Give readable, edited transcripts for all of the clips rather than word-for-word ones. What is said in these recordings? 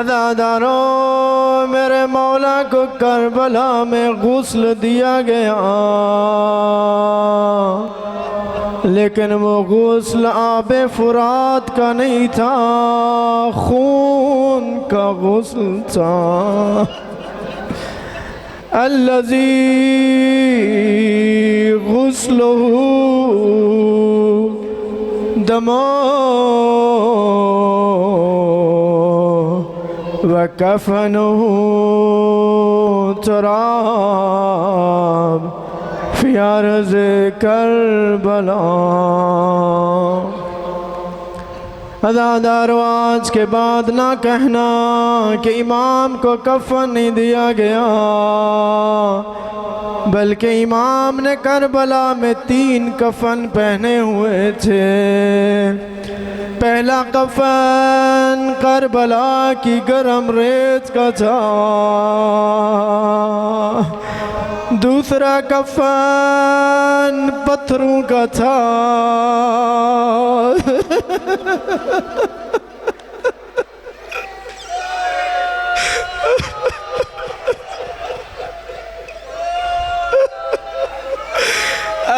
अदादारों, मेरे मौला को करबला में गुस्ल दिया गया, लेकिन वो गुस्ल आबे फुरात का नहीं था, खून का गुस्ल था। अल्लज़ी गुस्लहु दमो वकफनुहु तुराब, फी अर्ज़ करबला। अज़ादारो, आज के बाद ना कहना कि इमाम को कफन नहीं दिया गया, बल्कि इमाम ने करबला में 3 कफन पहने हुए थे। पहला कफन करबला की गरम रेत का था, दूसरा कफन पत्थरों का था,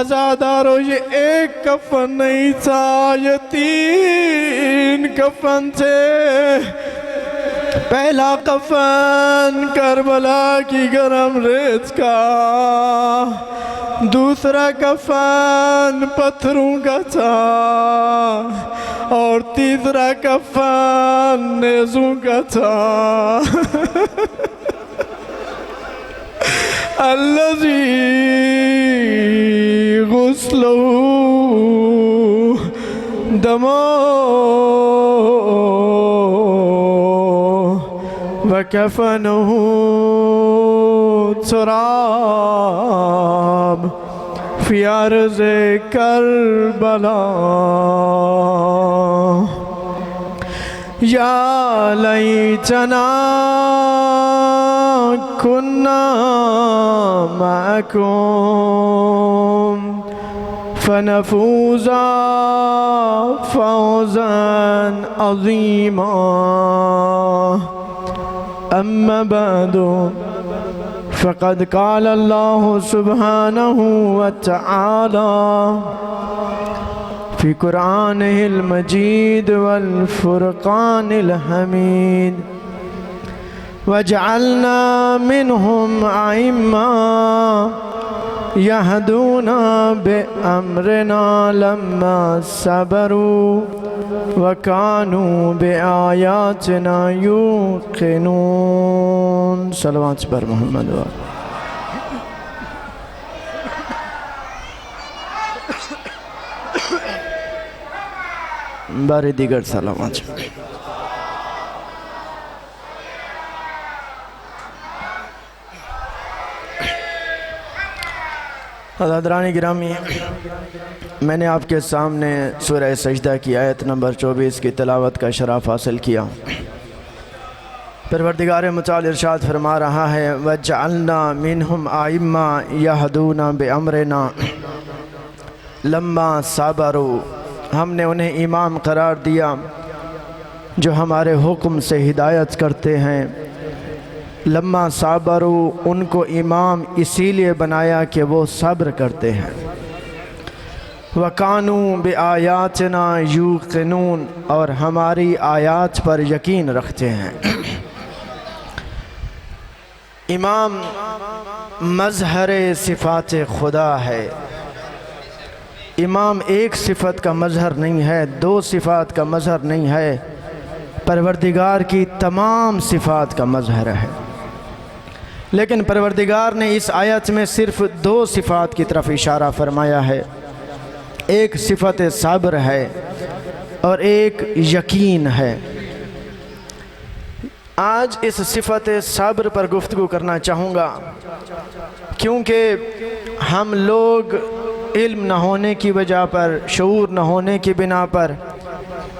आज़ादारों, ये एक कफन नहीं था, ये 3 कफन थे। पहला कफन करबला की गरम रेत का, दूसरा कफन पत्थरों का था और तीसरा कफन नेज़ों का था। अल्लज़ी गुस्लहू दमो व कफनुहु तुराब फी अर्ज़े करबला। या लैतना कुन्ना मअकुम फनफूज़ा फौज़न अज़ीमा। अम्मा बअदु फ़क़द क़ाल अल्लाहु सुब्हानहु व तआला फ़ी क़ुरआनिहिल मजीद वल फ़ुरक़ानिल हमीद वजअलना मिनहुम अइम्मा यहदूना बिअम्रिना लम्मा सबरू वकानू बिआयातिना यूक़िनून। सलवात पर मोहम्मद। बारे दीगर सलावत। हज़रात गिरामी, मैंने आपके सामने सूरह सजदा की आयत नंबर 24 की तिलावत का शरफ़ हासिल किया। परवरदिगार मुताल इरशाद फरमा रहा है, वजअलना मिनहुम आइम्मा यहदूना बिअम्रिना लम्मा साबरू। हमने उन्हें इमाम करार दिया जो हमारे हुक्म से हिदायत करते हैं। लम्मा साबरू, उनको इमाम इसीलिए बनाया कि वो सब्र करते हैं। वकानू बिआयातिना यूक़िनून, और हमारी आयात पर यकीन रखते हैं। इमाम मज़हर सिफ़ात खुदा है। इमाम एक सिफ़त का मज़हर नहीं है, 2 सिफ़ात का मज़हर नहीं है, परवरदिगार की तमाम सिफ़ात का मज़हर है। लेकिन परवरदिगार ने इस आयत में सिर्फ़ 2 सिफ़ात की तरफ इशारा फरमाया है। एक सिफ़त सब्र है और एक यकीन है। आज इस सिफ़त सब्र पर गुफ्तगू करना चाहूँगा, क्योंकि हम लोग इल्म न होने की वजह पर, शऊर न होने की बिना पर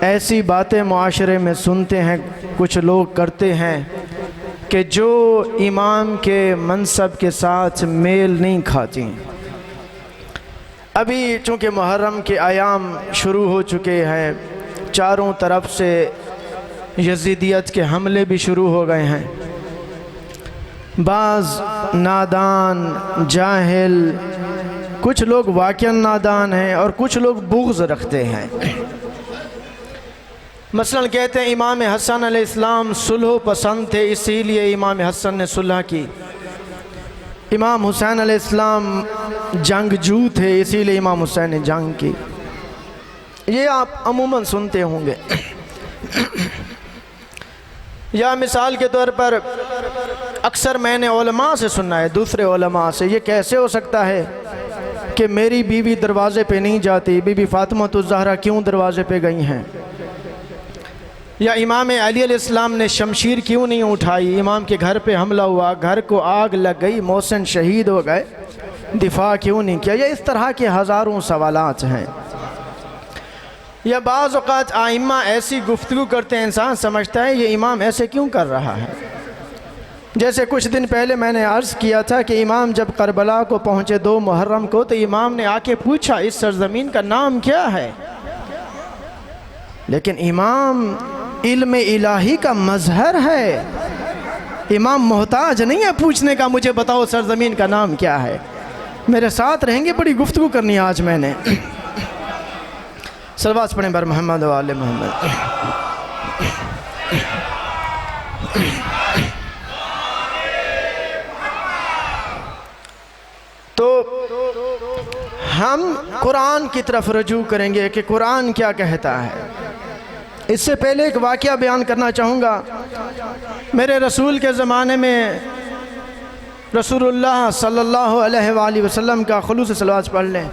ऐसी बातें मुआशरे में सुनते हैं, कुछ लोग करते हैं कि जो इमाम के मनसब के साथ मेल नहीं खाती। अभी चूँकि मुहर्रम के आयाम शुरू हो चुके हैं, चारों तरफ से यज़ीदियत के हमले भी शुरू हो गए हैं। बाज़ नादान, जाहिल, कुछ लोग वाक़ई नादान हैं और कुछ लोग बुग़्ज़ रखते हैं। मसलन कहते हैं इमाम हसन अलैहिस्सलाम सुलह पसंद थे, इसीलिए इमाम हसन ने सुलह की। इमाम हुसैन अलैहिस्सलाम जंगजू थे, इसीलिए इमाम हुसैन ने जंग की। ये आप अमूमन सुनते होंगे। या मिसाल के तौर पर अक्सर मैंने उलमा से सुना है, दूसरे उलमा से, ये कैसे हो सकता है कि मेरी बीवी दरवाज़े पे नहीं जाती, बीबी फ़ातिमा ज़हरा क्यों दरवाज़े पे गई हैं? या इमाम अली अलैहिस्सलाम ने शमशीर क्यों नहीं उठाई? इमाम के घर पे हमला हुआ, घर को आग लग गई, मोहसिन शहीद हो गए, दिफा क्यों नहीं किया? या इस तरह के हज़ारों सवालात हैं। या बाज़ औक़ात आइम्मा ऐसी गुफ्तगू करते हैं, इंसान समझता है ये इमाम ऐसे क्यों कर रहा है। जैसे कुछ दिन पहले मैंने अर्ज़ किया था कि इमाम जब करबला को पहुँचे 2 मुहर्रम को, तो इमाम ने आके पूछा इस सरज़मीन का नाम क्या है। लेकिन इमाम इल्म इलाही का मज़हर है। इमाम मोहताज नहीं है पूछने का, मुझे बताओ सरज़मीन का नाम क्या है। मेरे साथ रहेंगे, बड़ी गुफ्तगू करनी है आज मैंने। सलवात पढ़ें बर मोहम्मद व आले मोहम्मद। तो हम कुरान की तरफ रजू करेंगे कि कुरान क्या कहता है। इससे पहले एक वाक़या बयान करना चाहूँगा। मेरे रसूल के ज़माने में रसूलुल्लाह सल्लल्लाहु अलैहि वसल्लम का खुलूस से सलवात पढ़ लें।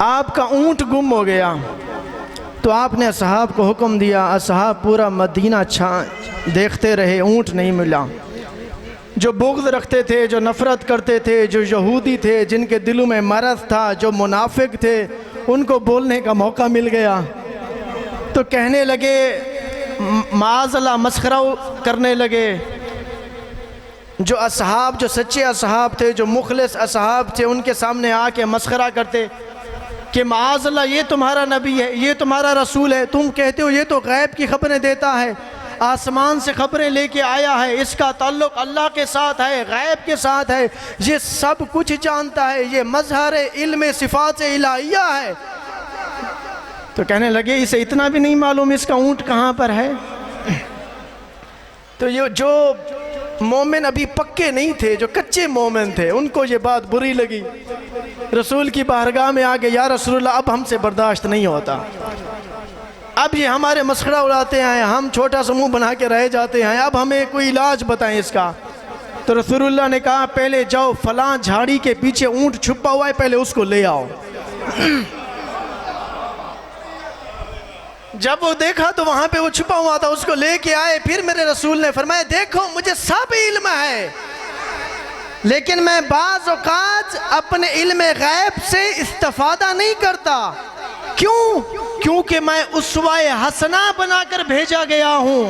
आपका ऊँट गुम हो गया तो आपने असहाब को हुक्म दिया, असहाब पूरा मदीना देखते रहे, ऊँट नहीं मिला। जो बुग़्ज़ रखते थे, जो नफ़रत करते थे, जो यहूदी थे, जिनके दिलों में मरज़ था, जो मुनाफिक थे, उनको बोलने का मौका मिल गया तो कहने लगे, माज़अल्लाह मस्खरा करने लगे। जो असहाब, जो सच्चे असहाब थे, जो मुखलिस असहाब थे, उनके सामने आके मस्खरा करते कि माज़अल्लाह ये तुम्हारा नबी है, ये तुम्हारा रसूल है, तुम कहते हो ये तो गैब की खबरें देता है, आसमान से खबरें लेके आया है, इसका ताल्लुक़ अल्लाह के साथ है, गैब के साथ है, ये सब कुछ जानता है, ये मज़हर इल्म सिफ़ात इलाहिया है। तो कहने लगे इसे इतना भी नहीं मालूम इसका ऊँट कहाँ पर है। तो ये जो मोमिन अभी पक्के नहीं थे, जो कच्चे मोमिन थे, उनको ये बात बुरी लगी। रसूल की बारगाह में आके, या रसूलल्लाह अब हमसे बर्दाश्त नहीं होता, अब ये हमारे मस्खरा उड़ाते हैं, हम छोटा सा मुँह बना के रह जाते हैं, अब हमें कोई इलाज बताएं इसका। तो रसूलुल्लाह ने कहा पहले जाओ फलां झाड़ी के पीछे ऊँट छुपा हुआ है, पहले उसको ले आओ। जब वो देखा तो वहाँ पे वो छुपा हुआ था, उसको लेके आए। फिर मेरे रसूल ने फरमाया देखो मुझे सब इल्म है, लेकिन मैं बाज़ औक़ात अपने इल्म गैब से इस्तिफ़ादा नहीं करता। क्यों? क्योंकि मैं उसवाए हसना बनाकर भेजा गया हूँ।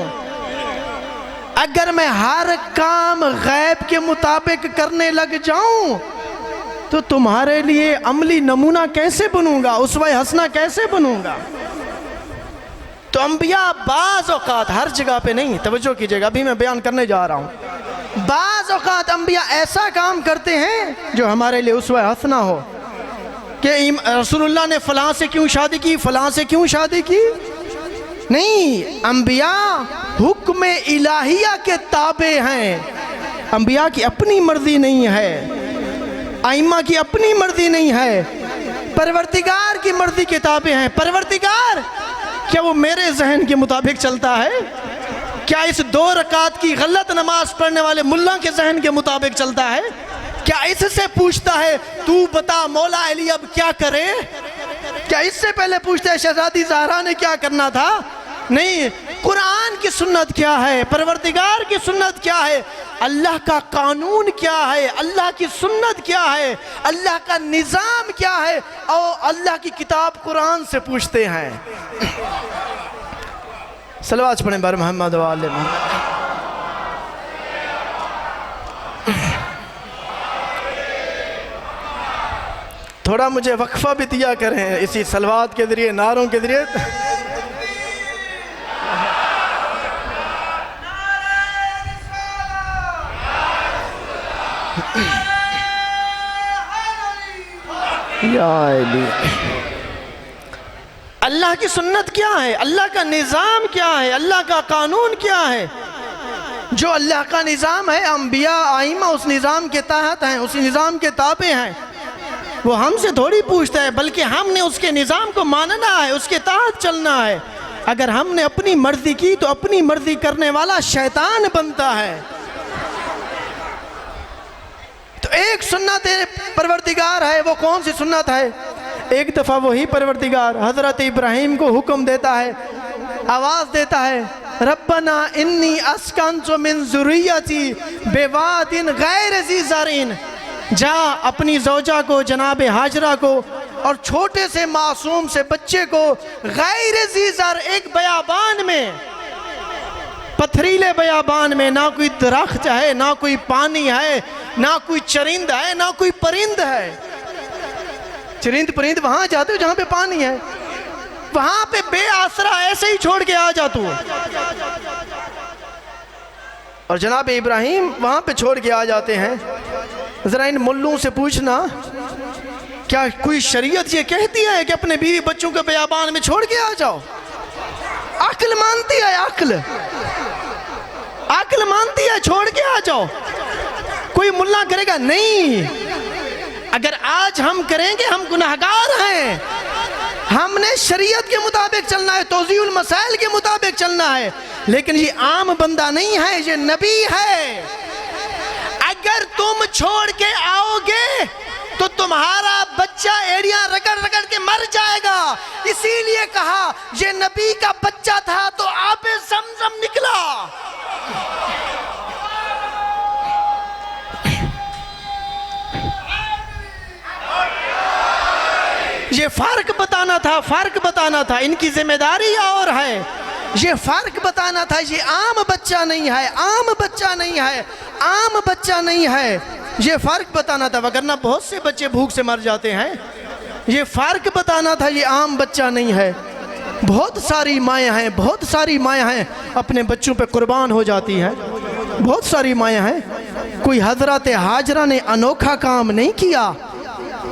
अगर मैं हर काम गैब के मुताबिक करने लग जाऊं तो तुम्हारे लिए अमली नमूना कैसे बनूंगा, उसवाए हसना कैसे बनूंगा। तो अंबिया बाज़ औक़ात, हर जगह पे नहीं, तवज्जो कीजिएगा, अभी मैं बयान करने जा रहा हूँ। बाज़ औक़ात अंबिया ऐसा काम करते हैं जो हमारे लिए उसवा हसना हो कि रसूलुल्लाह ने फ़लाँ से क्यों शादी की, फ़लाँ से क्यों शादी की। नहीं, अंबिया हुक्म इलाहिया के ताबे हैं। अंबिया की अपनी मर्ज़ी नहीं है, आइम्मा की अपनी मर्ज़ी नहीं है, परवरदिगार की मर्ज़ी के ताबे हैं। परवरदिगार क्या वो मेरे जहन के मुताबिक चलता है? क्या इस 2 रकात की गलत नमाज पढ़ने वाले मुल्ला के जहन के मुताबिक चलता है? क्या इससे पूछता है तू बता मौला अली अब क्या करे? क्या इससे पहले पूछता है शहजादी ज़हरा ने क्या करना था? नहीं, कुरान की सुन्नत क्या है, परवरदिगार की सुन्नत क्या है, अल्लाह का कानून क्या है, अल्लाह की सुन्नत क्या है, अल्लाह का निज़ाम क्या है, और अल्लाह की किताब कुरान से पूछते हैं। सलवात पढ़ें बर मोहम्मद व आले मोहम्मद। थोड़ा मुझे वक्फा भी दिया करें इसी सलवात के ज़रिए, नारों के ज़रिए। अल्लाह की सुन्नत क्या है, अल्लाह का निज़ाम क्या है, अल्लाह का कानून क्या है। जो अल्लाह का निज़ाम है, अंबिया आइमा उस निज़ाम के तहत हैं, उसी निज़ाम के ताबे हैं। वो हमसे थोड़ी पूछता है, बल्कि हमने उसके निज़ाम को मानना है, उसके तहत चलना है। अगर हमने अपनी मर्ज़ी की तो अपनी मर्ज़ी करने वाला शैतान बनता है। तो एक सुन्नत परवरदिगार है, वो कौन सी सुन्नत है? एक दफ़ा वही परवरदिगार हज़रत इब्राहीम को हुक्म देता है, आवाज़ देता है, रब्बना इन्नी अस्कनतु मिन ज़ुर्रिय्यती बिवादिन गैर ज़ी ज़रइन। जा अपनी ज़ौजा को, जनाब हाजरा को और छोटे से मासूम से बच्चे को गैर ज़ी ज़र, एक बयाबान में, पथरीले बयाबान में, ना कोई दरख्त है, ना कोई पानी है, ना कोई चरिंद है, ना कोई परिंद है। चरिंद परिंद वहाँ जाते हो जहाँ पे पानी है, वहाँ पे बेआसरा ऐसे ही छोड़ के आ जाते हो। और जनाब इब्राहीम वहाँ पे छोड़ के आ जाते हैं। ज़रा इन मुल्लों से पूछना, क्या कोई शरीयत ये कहती है कि अपने बीवी बच्चों को बियाबान में छोड़ के आ जाओ? अक्ल मानती है, अक्ल मानती है छोड़ के आ जाओ? कोई मुल्ला करेगा? नहीं। अगर आज हम करेंगे हम गुनाहगार हैं। हमने शरीयत के मुताबिक चलना है, तौज़ीउल मसाइल के मुताबिक चलना है। लेकिन ये आम बंदा नहीं है, ये नबी है। अगर तुम छोड़ के आओगे तो तुम्हारा बच्चा एड़ियां रगड़ रगड़ के मर जाएगा। इसीलिए कहा ये नबी का बच्चा था तो आबे ज़मज़म निकला। ये फर्क बताना था, फर्क बताना था। इनकी जिम्मेदारी और है, ये फर्क बताना था। ये आम बच्चा नहीं है, आम बच्चा नहीं है, आम बच्चा नहीं है। ये फर्क बताना था, वरना बहुत से बच्चे भूख से मर जाते हैं। ये फर्क बताना था, ये आम बच्चा नहीं है। बहुत सारी माएँ हैं, बहुत सारी माएँ हैं अपने बच्चों पे कुर्बान हो जाती हैं। बहुत सारी माएँ हैं। कोई हज़रत हाजरा ने अनोखा काम नहीं किया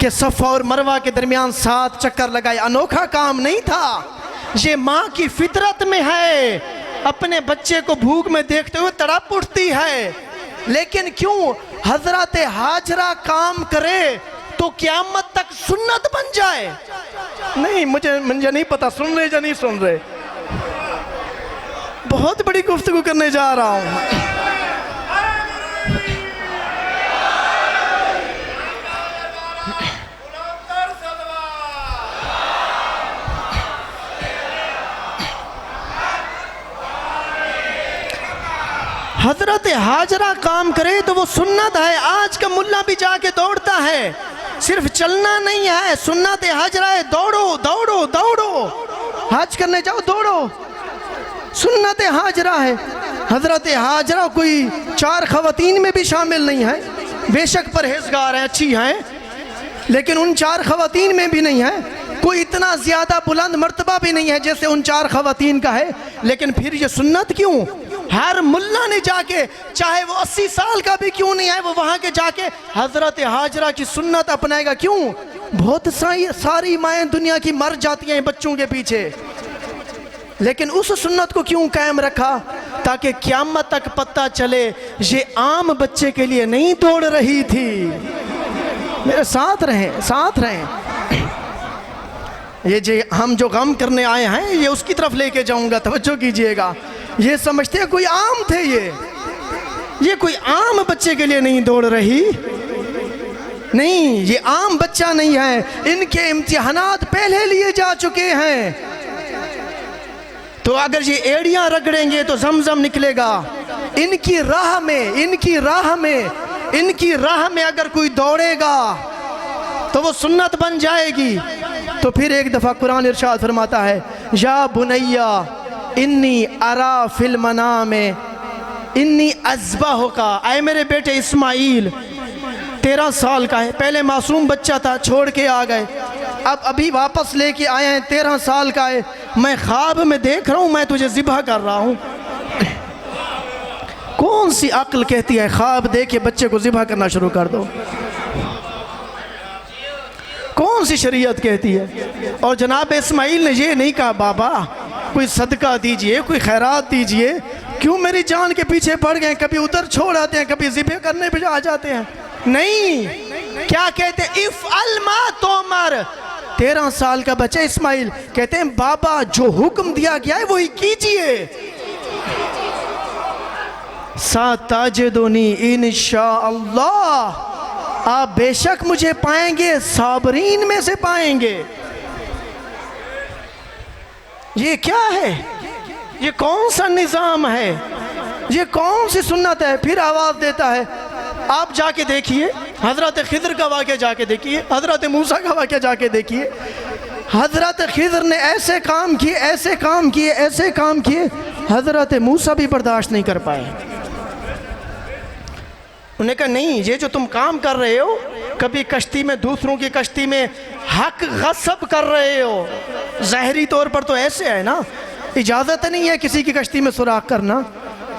कि सफ़ा और मरवा के दरमियान 7 चक्कर लगाए, अनोखा काम नहीं था। ये माँ की फितरत में है, अपने बच्चे को भूख में देखते हुए तड़प उठती है। लेकिन क्यों हज़रत हाजरा काम करे तो क़यामत तक सुन्नत बन जाए? नहीं, मुझे नहीं पता सुन रहे या नहीं सुन रहे। बहुत बड़ी गुफ्तगू करने जा रहा हूँ। हज़रत हाजरा काम करे तो वो सुन्नत है। आज का मुल्ला भी जाके दौड़ता है, सिर्फ चलना नहीं है, सुन्नत हाजरा है। दौड़ो दौड़ो दौड़ो, हज करने जाओ दौड़ो, सुन्नत हाजरा है। हज़रत हाजरा कोई 4 ख़वातीन में भी शामिल नहीं है। बेशक परहेज़गार हैं, अच्छी हैं, लेकिन उन 4 ख़वातीन में भी नहीं है। कोई इतना ज़्यादा बुलंद मर्तबा भी नहीं है जैसे उन 4 ख़वातीन का है। लेकिन फिर ये सुन्नत क्यों? हर मुल्ला ने जाके, चाहे वो 80 साल का भी क्यों नहीं है, वो वहाँ के जाके हज़रत हाजरा की सुन्नत अपनाएगा। क्यों? बहुत सारी माएँ दुनिया की मर जाती हैं बच्चों के पीछे, लेकिन उस सुन्नत को क्यों कायम रखा? ताकि क़यामत तक पता चले ये आम बच्चे के लिए नहीं दौड़ रही थी। मेरे साथ रहें, साथ रहें। ये जो हम जो गम करने आए हैं, ये उसकी तरफ लेके जाऊंगा, तवज्जो कीजिएगा। ये समझते हैं कोई आम थे, ये कोई आम बच्चे के लिए नहीं दौड़ रही। नहीं, ये आम बच्चा नहीं है। इनके इम्तिहानात पहले लिए जा चुके हैं। तो अगर ये एड़ियां रगड़ेंगे तो ज़मज़म निकलेगा। इनकी राह में, इनकी राह में, इनकी राह में अगर कोई दौड़ेगा तो वो सुन्नत बन जाएगी। तो फिर एक दफ़ा कुरान इरशाद फरमाता है, या बुनैया इन्नी अरा फिल मनाम इन्नी अज़बह का। आए मेरे बेटे इस्माइल, 13 साल का है, पहले मासूम बच्चा था, छोड़ के आ गए, अब अभी वापस लेके आए हैं, 13 साल का है। मैं ख्वाब में देख रहा हूँ मैं तुझे ज़िबह कर रहा हूँ। कौन सी अक्ल कहती है ख्वाब देख के बच्चे को ज़िबह करना शुरू कर दो? कौन सी शरीयत कहती है? और जनाब इस्माइल ने ये नहीं कहा बाबा कोई सदका दीजिए, कोई खैरात दीजिए, क्यों मेरी जान के पीछे पड़ गए? कभी उधर छोड़ आते हैं, कभी ज़िबह करने पे आ जाते हैं। नहीं, क्या कहते? इफ़ अलमा तोमर। 13 साल का बच्चा इस्माइल कहते हैं बाबा जो हुक्म दिया गया है वही कीजिए। साताजिदुनी इंशाअल्लाह, आप बेशक मुझे पाएंगे, साबरीन में से पाएंगे। ये क्या है? ये कौन सा निज़ाम है? ये कौन सी सुन्नत है? फिर आवाज़ देता है, आप जाके देखिए हज़रत खिज़र का वाक़या, जाके देखिए हज़रत मूसा का वाक़या, जाके देखिए हज़रत खिज़र ने ऐसे काम किए, ऐसे काम किए, ऐसे काम किए, हज़रत मूसा भी बर्दाश्त नहीं कर पाए। उन्हें कहा नहीं, ये जो तुम काम कर रहे हो, कभी कश्ती में, दूसरों की कश्ती में हक गस्ब कर रहे हो। ज़ाहिरी तौर पर तो ऐसे है ना, इजाज़त नहीं है किसी की कश्ती में सुराख करना,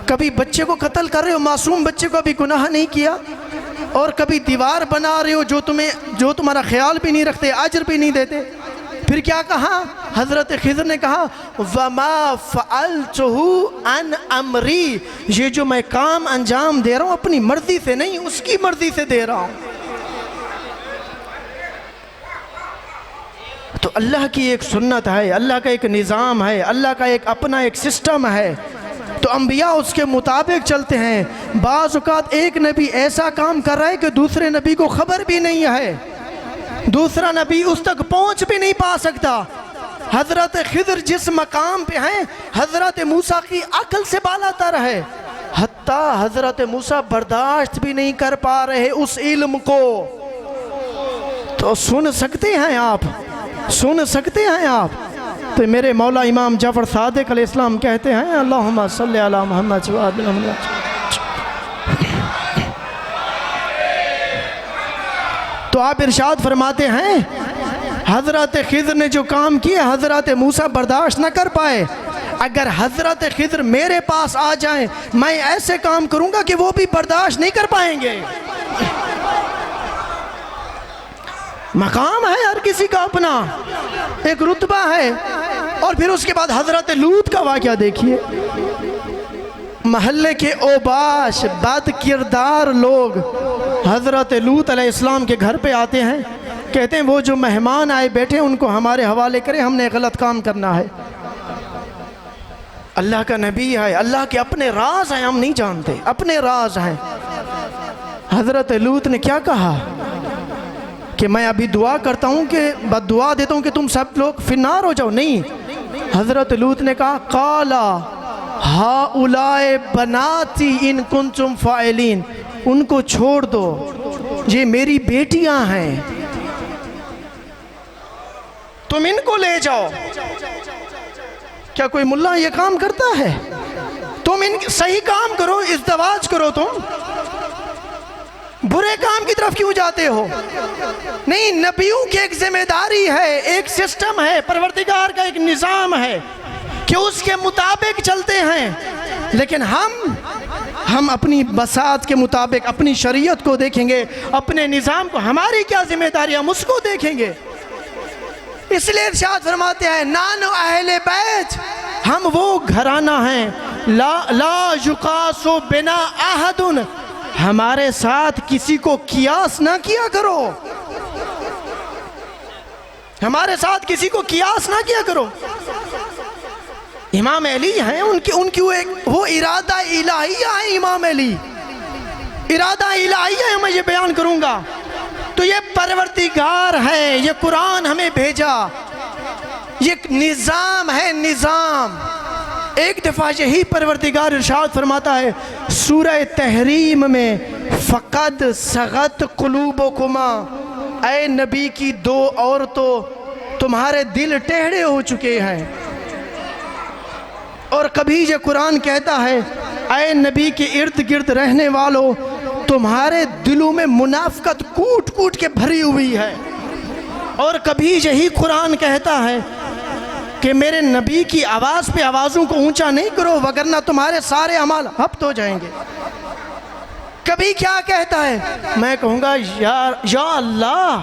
कभी बच्चे को कत्ल कर रहे हो, मासूम बच्चे को अभी गुनाह नहीं किया, और कभी दीवार बना रहे हो जो तुम्हारा ख्याल भी नहीं रखते, अजर भी नहीं देते। फिर क्या कहा हज़रत खिज़र ने कहा वमा फ़अलतुहु अन अमरी, ये जो मैं काम अंजाम दे रहा हूँ अपनी मर्जी से नहीं, उसकी मर्जी से दे रहा हूँ। तो अल्लाह की एक सुन्नत है, अल्लाह का एक निज़ाम है, अल्लाह का एक अपना एक सिस्टम है, तो अंबिया उसके मुताबिक चलते हैं। बाज़ औक़ात एक नबी ऐसा काम कर रहा है कि दूसरे नबी को खबर भी नहीं है, दूसरा नबी उस तक पहुंच भी नहीं पा सकता। हज़रत खिज़र जिस मकाम पे हैं, हज़रत मूसा की अक्ल से बालातर है, हत्ता हज़रत मूसा बर्दाश्त भी नहीं कर पा रहे उस इल्म को। तो सुन सकते हैं आप, सुन सकते हैं आप। तो मेरे मौला इमाम जाफ़र सादिक़ अलैहिस्सलाम कहते हैं अल्लाहुम्मा सल्लि अला मुहम्मद व आलि मुहम्मद। तो आप इरशाद फरमाते हैं हज़रत खिज़र ने जो काम किया हज़रत मूसा बर्दाश्त न कर पाए, अगर हज़रत खिज़र मेरे पास आ जाएं, मैं ऐसे काम करूंगा कि वो भी बर्दाश्त नहीं कर पाएंगे। मकाम है हर किसी का अपना, एक रुतबा है। और फिर उसके बाद हज़रत लूत का वाक़या देखिए, महल्ले के ओबाश बद किरदार लोग हज़रत लूत अलैहिस्सलाम के घर पे आते हैं, कहते हैं वो जो मेहमान आए बैठे उनको हमारे हवाले करें, हमने गलत काम करना है। अल्लाह का नबी है, अल्लाह के अपने राज हैं, हम नहीं जानते, अपने राज हैं। हज़रत लूत ने क्या कहा कि मैं अभी दुआ करता हूँ कि बद्दुआ देता हूँ कि तुम सब लोग फिन्नार हो जाओ। नहीं, हज़रत लूत ने कहा काला हाउलाए बनाती इन कुंतुम फाइलिन, उनको छोड़ दो, ये मेरी बेटियां हैं, तुम इनको ले जाओ। क्या कोई मुल्ला ये काम करता है? तुम इन सही काम करो, इज़्दिवाज करो, तुम बुरे काम की तरफ क्यों जाते हो? नहीं, नबियों की एक जिम्मेदारी है, एक सिस्टम है, परवरदिगार का एक निज़ाम है कि उसके मुताबिक चलते हैं। लेकिन हम अपनी बसात के मुताबिक अपनी शरीयत को देखेंगे, अपने निज़ाम को, हमारी क्या जिम्मेदारी, हम उसको देखेंगे। इसलिए इरशाद फरमाते हैं नानो अहले बैत, हम वो घराना हैं ला युकासो बिना अहदुन, हमारे साथ किसी को कियास ना किया करो, हमारे साथ किसी को कियास ना किया करो। इमाम अली हैं, उनकी वो इरादा इलाहिया है। इमाम अली इरादा इलाहिया है, मैं ये बयान करूंगा। तो ये परवरदिगार है, ये कुरान हमें भेजा, ये निज़ाम है, निज़ाम। एक दफ़ा यही परवरदिगार इरशाद फरमाता है सूरह तहरीम में, फ़क़द सग़त क़ुलूबुकुमा, ऐ नबी की दो औरतों तुम्हारे दिल टेढ़े हो चुके हैं। और कभी ये कुरान कहता है ऐ नबी के इर्द गिर्द रहने वालों तुम्हारे दिलों में मुनाफ़िक़त कूट कूट के भरी हुई है। और कभी यही कुरान कहता है कि मेरे नबी की आवाज़ पे आवाज़ों को ऊंचा नहीं करो वगरना तुम्हारे सारे अमाल हफ्त हो जाएंगे। कभी क्या कहता है, मैं कहूँगा या अल्लाह,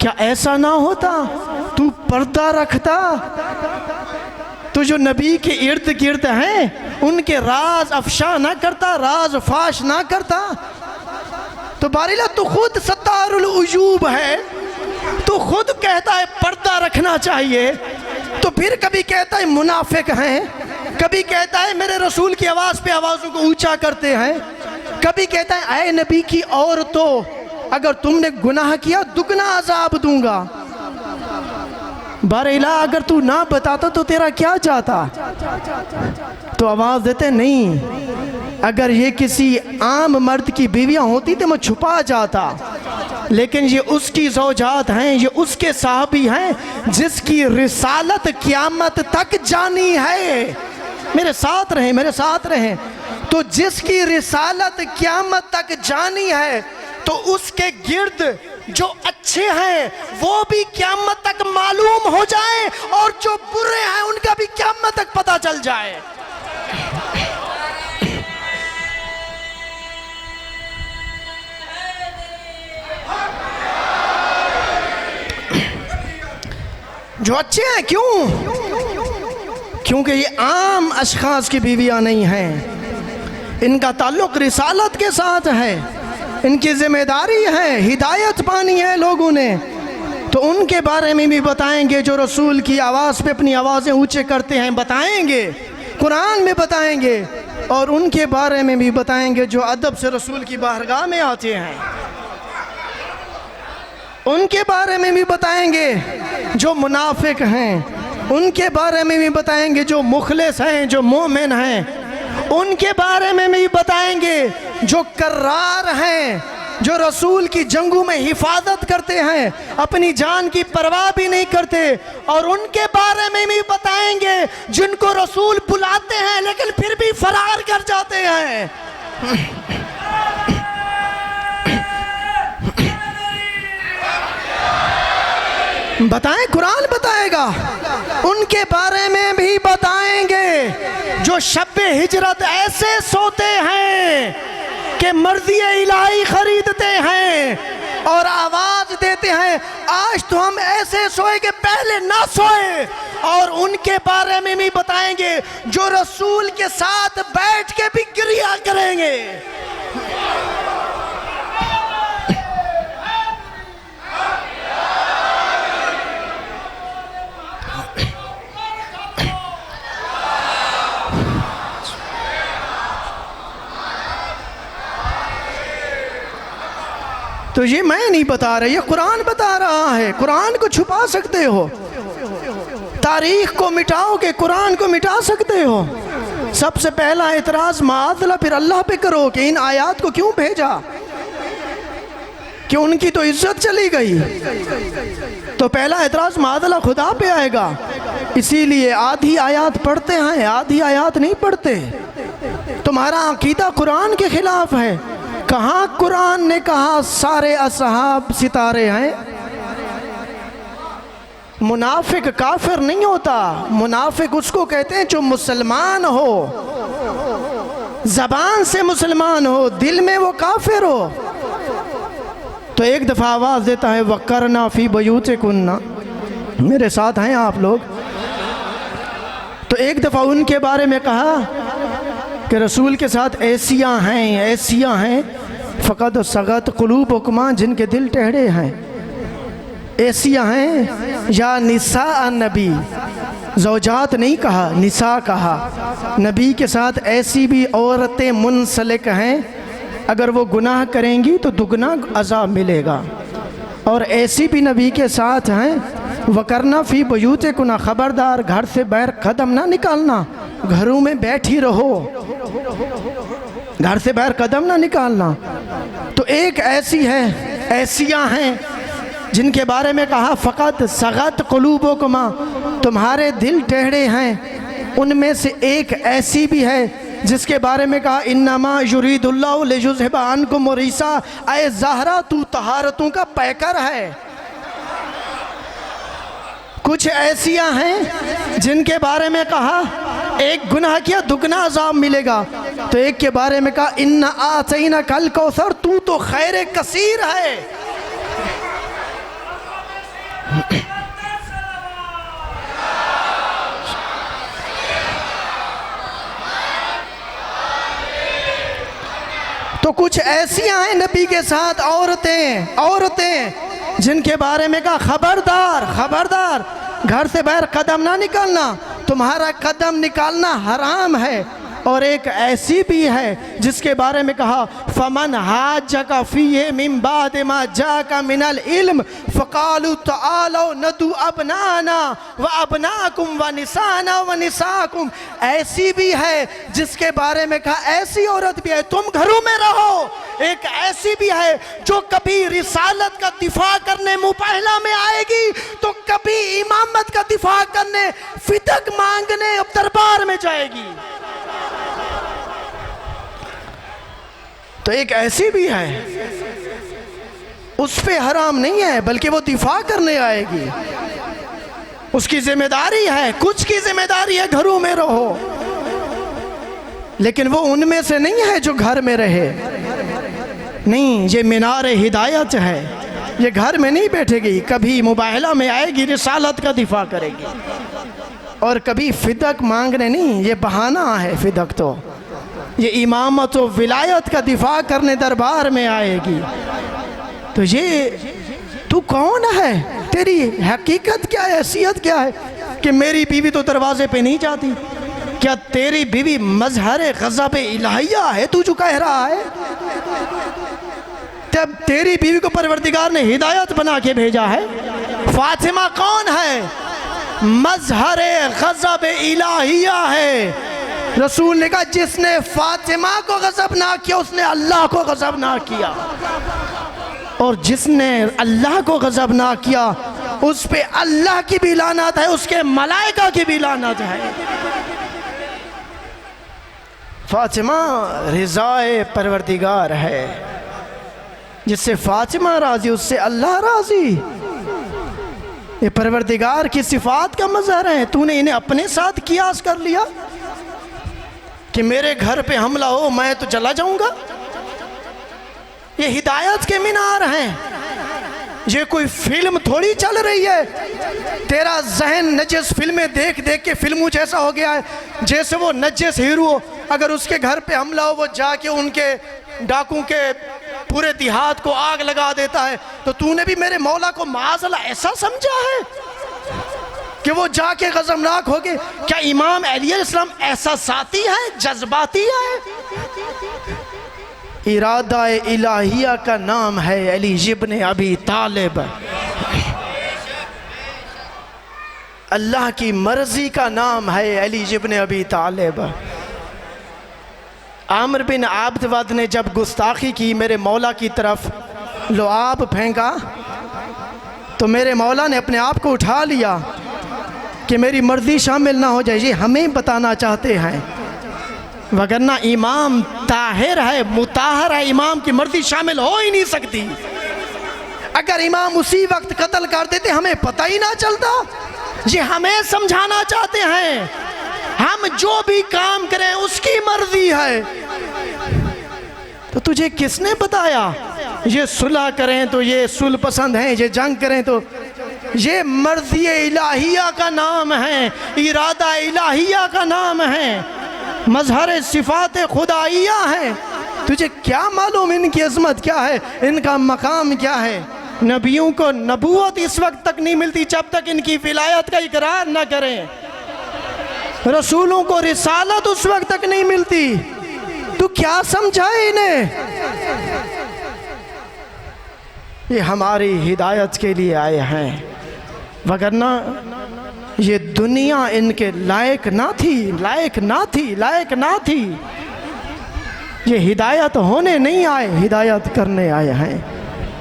क्या ऐसा ना होता, तू पर्दा रखता, तो जो नबी के इर्द गिर्द हैं उनके राज अफशा ना करता, राज फाश ना करता। तो बारिला तू खुद सत्तारुल उजूब है, तो खुद कहता है पर्दा रखना चाहिए, तो फिर कभी कहता है मुनाफिक हैं, कभी कहता है मेरे रसूल की आवाज़ पे आवाज़ों को ऊंचा करते हैं, कभी कहता है ऐ नबी की औरतों अगर तुमने गुनाह किया दुगना अजाब दूंगा। बारिला अगर तू ना बताता तो तेरा क्या जाता? तो आवाज़ देते नहीं, अगर ये किसी आम मर्द की बीवियाँ होती तो मैं छुपा जाता, लेकिन ये उसकी ज़ौजात हैं, ये उसके साहबी हैं जिसकी रिसालत क़यामत तक जानी है। मेरे साथ रहें, मेरे साथ रहें। तो जिसकी रिसालत क़यामत तक जानी है तो उसके गिर्द जो अच्छे हैं वो भी क़यामत तक मालूम हो जाए और जो बुरे हैं उनका भी क़यामत तक पता चल जाए। जो अच्छे हैं। क्यों? क्योंकि ये आम अशखास की बीवियां नहीं हैं, इनका ताल्लुक़ रिसालत के साथ है, इनकी ज़िम्मेदारी है, हिदायत पानी है लोगों ने। तो उनके बारे में भी बताएंगे जो रसूल की आवाज़ पे अपनी आवाज़ें ऊँचे करते हैं, बताएंगे, कुरान में बताएंगे। और उनके बारे में भी बताएंगे जो अदब से रसूल की बारगाह में आते हैं, उनके बारे में भी बताएंगे जो मुनाफिक हैं, उनके बारे में भी बताएंगे जो मुखलिस हैं, जो मोमिन हैं, उनके बारे में भी बताएंगे जो कर्रार हैं, जो रसूल की जंगों में हिफाजत करते हैं, अपनी जान की परवाह भी नहीं करते। और उनके बारे में भी बताएंगे जिनको रसूल बुलाते हैं लेकिन फिर भी फरार कर जाते हैं। बताएं, कुरान बताएगा। उनके बारे में भी बताएंगे जो शब्बे हिजरत ऐसे सोते हैं कि मर्ज़ी इलाही खरीदते हैं और आवाज़ देते हैं आज तो हम ऐसे सोए कि पहले ना सोए। और उनके बारे में भी बताएंगे जो रसूल के साथ बैठ के भी गिरिया करेंगे। तो ये मैं नहीं बता रहा, ये कुरान बता रहा है। कुरान को छुपा सकते हो, तारीख को मिटाओगे, कुरान को मिटा सकते हो। सबसे पहला एतराज़ माअज़ल्लाह फिर अल्लाह पे करो कि इन आयात को क्यों भेजा, कि उनकी तो इज्जत चली गई। तो पहला एतराज़ माअज़ल्लाह खुदा पे आएगा। इसीलिए आधी आयात पढ़ते हैं, आधी आयात नहीं पढ़ते। तुम्हारा अकीदा कुरान के खिलाफ है। कहाँ कुरान ने कहा सारे असहाब सितारे हैं? मुनाफिक काफिर नहीं होता, मुनाफिक उसको कहते हैं जो मुसलमान हो, ज़बान से मुसलमान हो, दिल में वो काफिर हो। तो एक दफ़ा आवाज़ देता है वक़रना फ़ी बुयूतिकुन्ना, मेरे साथ हैं आप लोग। तो एक दफ़ा उनके बारे में कहा कि रसूल के साथ ऐसियाँ हैं, ऐसियाँ हैं फ़क़द सग़त क़ुलूबुकुमा, जिनके दिल टेढ़े हैं। ऐसियाँ हैं या निसा नबी, ज़ौजात नहीं कहा, निसा कहा। नबी के साथ ऐसी भी औरतें मुनसलिक हैं, अगर वो गुनाह करेंगी तो दुगना अज़ाब मिलेगा। और ऐसी भी नबी के साथ हैं वकरना फ़ी बुयूतिकुन्ना, ख़बरदार घर से बाहर कदम ना निकालना, घरों में बैठी रहो, घर से बाहर कदम ना निकालना। तो एक ऐसी है, ऐसियाँ हैं जिनके बारे में कहा फ़क़द सग़त क़ुलूबुकुमा, तुम्हारे दिल टेढ़े हैं। उनमें से एक ऐसी भी है जिसके बारे में कहा इन्नमा युरीदुल्लाहु लियुज़हिबा अन्कुम रिसा, ऐ ज़हरा तू तहारतों का पैकर है। कुछ ऐसियाँ हैं जिनके बारे में कहा एक गुनाह किया दुगना अज़ाब मिलेगा। तो एक के बारे में कहा इन्ना आतैना कल कौसर, तू तो खैर कसीर है। तो कुछ ऐसियां हैं नबी के साथ औरतें जिनके बारे में कहा खबरदार खबरदार, घर से बाहर कदम ना निकालना, तुम्हारा कदम निकालना हराम है। और एक ऐसी भी है जिसके बारे में कहा फमन हाजका फीहि मिन बाद मा जाका मिनल इल्म फ़क़ालू तआलू नदू अबनाना व अबनाकुम व निसाना व निसाकुम। ऐसी भी है जिसके बारे में कहा ऐसी औरत भी है, तुम घरों में रहो। एक ऐसी भी है जो कभी रिसालत का दिफा करने मुपाहला में आएगी तो कभी इमामत का दिफा करने, फितक मांगने दरबार में जाएगी। तो एक ऐसी भी है, उस पे हराम नहीं है बल्कि वो दिफा करने आएगी, उसकी जिम्मेदारी है, कुछ की जिम्मेदारी है घरों में रहो, लेकिन वो उनमें से नहीं है जो घर में रहे। नहीं, ये मीनार हिदायत है, ये घर में नहीं बैठेगी, कभी मुबाहला में आएगी, रिसालत का दिफा करेगी, और कभी फिदक मांगने नहीं, ये बहाना है फिदक तो, ये इमामत व विलायत का दिफा करने दरबार में आएगी। तो ये तू कौन है, तेरी हकीकत क्या है, हैसियत क्या है कि मेरी बीवी तो दरवाजे पे नहीं जाती? क्या तेरी बीवी मजहर गज़ब इलाहिया है तू जो कह रहा है? तब तेरी बीवी को परवरदिगार ने हिदायत बना के भेजा है। फातिमा कौन है? मजहर गज़ब इलाहिया है। रसूल ने कहा जिसने फातिमा को गज़ब ना किया उसने अल्लाह को गज़ब ना किया, और जिसने अल्लाह को गज़ब ना किया उस पे अल्लाह की भी लानत है, उसके मलाइका की भी लानत है। फातिमा रिज़ाए परवरदिगार है, जिससे फातिमा राज़ी उससे अल्लाह राज़ी। ये परवरदिगार की सिफ़ात का मज़हर है। तूने इन्हें अपने साथ कियास कर लिया कि मेरे घर पे हमला हो मैं तो चला जाऊंगा। ये हिदायत के मीनार हैं, ये कोई फिल्म थोड़ी चल रही है। तेरा जहन नजस फिल्में देख देख के फिल्मों जैसा हो गया है, जैसे वो नजस हीरो अगर उसके घर पे हमला हो वो जाके उनके डाकू के पूरे देहात को आग लगा देता है। तो तूने भी मेरे मौला को माज़अल्लाह ऐसा समझा है कि वो जाके गज़बनाक हो गए? क्या इमाम अली अलैहिस्सलाम ऐसा साथी है, जज्बाती है? इरादा इलाहिया का नाम है अली इब्न अबी तालिब। अल्लाह की मर्जी का नाम है अली इब्न अबी तालिब। आमिर बिन आब्दवद ने जब गुस्ताखी की, मेरे मौला की तरफ लुआब फेंका, तो मेरे मौला ने अपने आप को उठा लिया कि मेरी मर्जी शामिल ना हो जाए। ये हमें बताना चाहते हैं, वगरना इमाम ताहिर है, मुताहर है, इमाम की मर्जी शामिल हो ही नहीं सकती। अगर इमाम उसी वक्त कत्ल कर देते हमें पता ही ना चलता। ये हमें समझाना चाहते हैं हम जो भी काम करें उसकी मर्जी है। तो तुझे किसने बताया ये सुलह करें तो ये सुलह पसंद हैं, ये जंग करें तो? ये मर्जी इलाहिया का नाम है, इरादा इलाहिया का नाम है, मजहर सिफात खुदाइया है। तुझे क्या मालूम इनकी अजमत क्या है, इनका मकाम क्या है? नबियों को नबूवत इस वक्त तक नहीं मिलती जब तक इनकी विलायत का इकरार न करें। रसूलों को रिसालत उस वक्त तक नहीं मिलती। तू क्या समझाए इन्हें? ये हमारी हिदायत के लिए आए हैं, वगरना ये दुनिया इनके लायक ना थी, लायक ना थी, लायक ना थी। ये हिदायत होने नहीं आए, हिदायत करने आए हैं।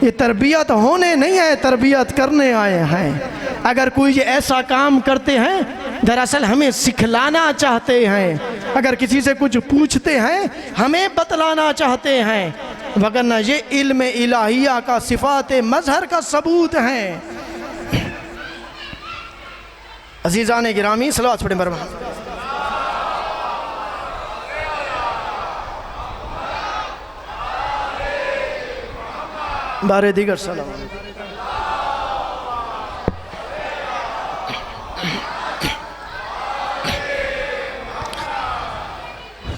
ये तरबियत होने नहीं आए, तरबियत करने आए हैं। अगर कोई ये ऐसा काम करते हैं दरअसल हमें सिखलाना चाहते हैं। अगर किसी से कुछ पूछते हैं हमें बतलाना चाहते हैं, वगरना ये इल्म इलाहिया का सिफात मजहर का सबूत है। अजीज़ान गिरामी सलावत पढ़ें मरहबा। बारे दीगर सलाम।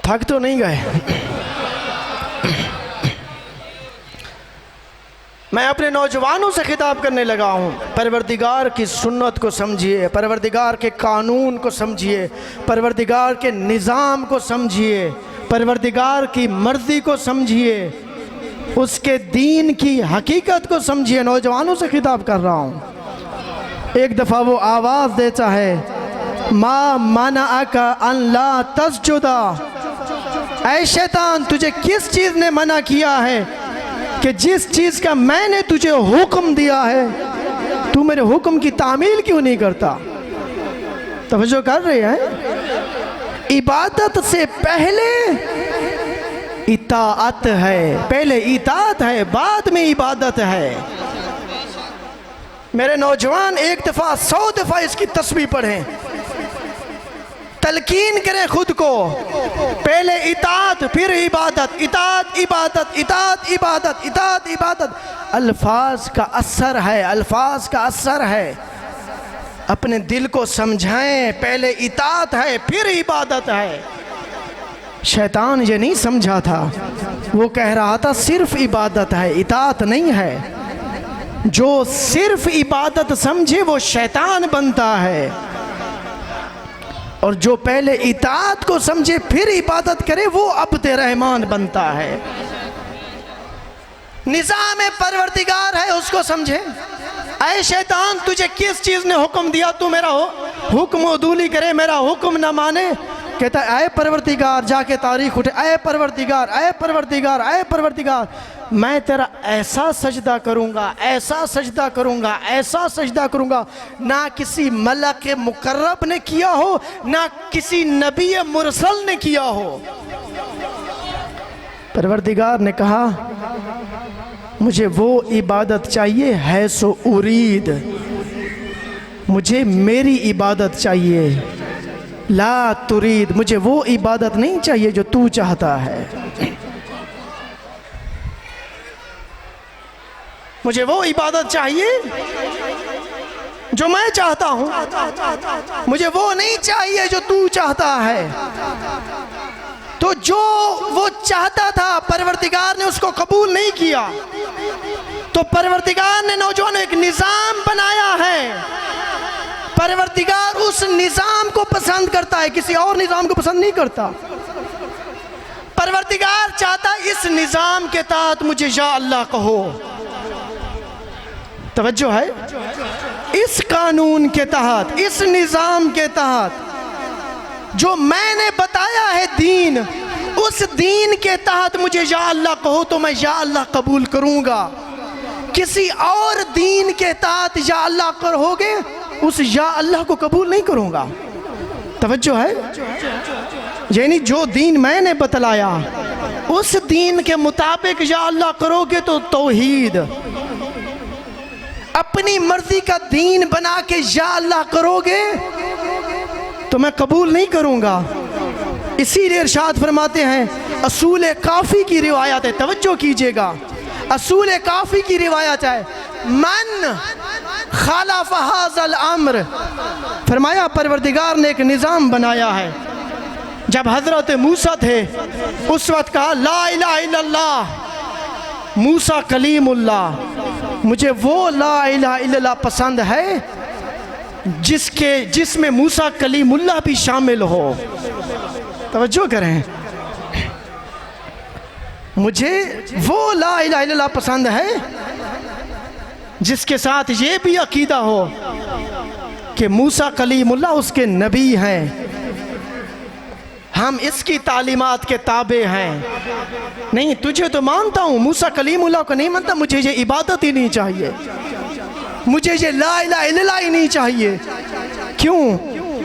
थक तो नहीं गए? मैं अपने नौजवानों से खिताब करने लगा हूँ। परवरदिगार की सुन्नत को समझिए, परवरदिगार के कानून को समझिए, परवरदिगार के निज़ाम को समझिए, परवरदिगार की मर्ज़ी को समझिए, उसके दीन की हकीकत को समझिए। नौजवानों से खिताब कर रहा हूँ। एक दफ़ा वो आवाज़ देता है, मा मनाअका अन ला तस्जुदा, ऐ शैतान तुझे किस चीज़ ने मना किया है कि जिस चीज़ का मैंने तुझे हुक्म दिया है तू मेरे हुक्म की तामील क्यों नहीं करता? तवज्जो कर रहे हैं? इबादत से पहले इताअत है, पहले इताअत है बाद में इबादत है। मेरे नौजवान एक दफ़ा 100 दफ़ा इसकी तस्बीह पढ़ें, तलकीन करें खुद को। पहले इताअत फिर इबादत, इताअत इबादत, इताअत इबादत, इताअत इबादत। अल्फाज का असर है, अल्फाज का असर है। अपने दिल को समझाएं, पहले इताअत है फिर इबादत है। शैतान ये नहीं समझा था, वो कह रहा था सिर्फ इबादत है, इताअत नहीं है। जो सिर्फ इबादत समझे वो शैतान बनता है, और जो पहले इताअत को समझे फिर इबादत करे वो अब्द रहमान बनता है। निज़ाम परवरदिगार है, उसको समझे। ऐ शैतान, तुझे किस चीज़ ने हुक्म दिया तू मेरा हुक्म उदूली करे, मेरा हुक्म ना माने? कहता है ऐ परवरदिगार, जाके तारीख उठे, ऐ परवरदिगार, ऐ परवरदिगार, ऐ परवरदिगार, मैं तेरा ऐसा सजदा करूँगा, ऐसा सजदा करूँगा, ऐसा सजदा करूँगा, ना किसी मलक मुकर्रब ने किया हो, ना किसी नबी मुरसल ने किया हो। परवरदिगार ने कहा मुझे वो इबादत चाहिए है सो उरीद, मुझे मेरी इबादत चाहिए, ला तुरीद, मुझे वो इबादत नहीं चाहिए जो तू चाहता है। मुझे वो इबादत चाहिए जो मैं चाहता हूं, मुझे वो नहीं चाहिए जो तू चाहता है। तो जो वो चाहता था परवरदिगार ने उसको कबूल नहीं किया, तो परवरदिगार ने नौजवान एक निज़ाम बनाया है। परवरदिगार उस निज़ाम को पसंद करता है, किसी और निज़ाम को पसंद नहीं करता। परवरदिगार चाहता इस निज़ाम के तहत मुझे या अल्लाह कहो। तवज्जो है, इस कानून के तहत, इस निज़ाम के तहत जो मैंने बताया है दीन, उस दीन के तहत मुझे या अल्लाह कहो तो मैं या अल्लाह कबूल करूँगा। किसी और दीन के तहत या अल्लाह करोगे, उस या अल्लाह को कबूल नहीं करूँगा। तवज्जो है, यानी जो दीन मैंने बतलाया उस दीन के मुताबिक या अल्लाह करोगे तो तौहीद। अपनी मर्जी का दीन बना के या अल्लाह करोगे तो मैं कबूल नहीं करूँगा। इसीलिए इरशाद फरमाते हैं, असूल काफ़ी की रिवायत है, तवज्जो कीजिएगा, असूल काफ़ी की रिवायत है, मन खालफ हाज़ल अम्र, फरमाया परवरदिगार ने एक निज़ाम बनाया है। जब हज़रत मूसा थे उस वक्त कहा ला इलाहा इल्लल्लाह मूसा कलीमुल्लाह। मुझे वो ला इलाहा इल्लल्लाह पसंद है जिसमें मूसा कलीमुल्लाह भी शामिल हो। तवज्जो करें, मुझे वो ला इलाहा इल्लल्लाह पसंद है जिसके साथ ये भी अकीदा हो कि मूसा कलीमुल्लाह उसके नबी हैं, हम इसकी तालीमात के ताबे हैं। नहीं, तुझे तो मानता हूँ, मूसा कलीमुल्लाह को नहीं मानता, मुझे ये इबादत ही नहीं चाहिए, मुझे ये ला इलाहा इल्लल्लाह ही नहीं चाहिए। क्यों?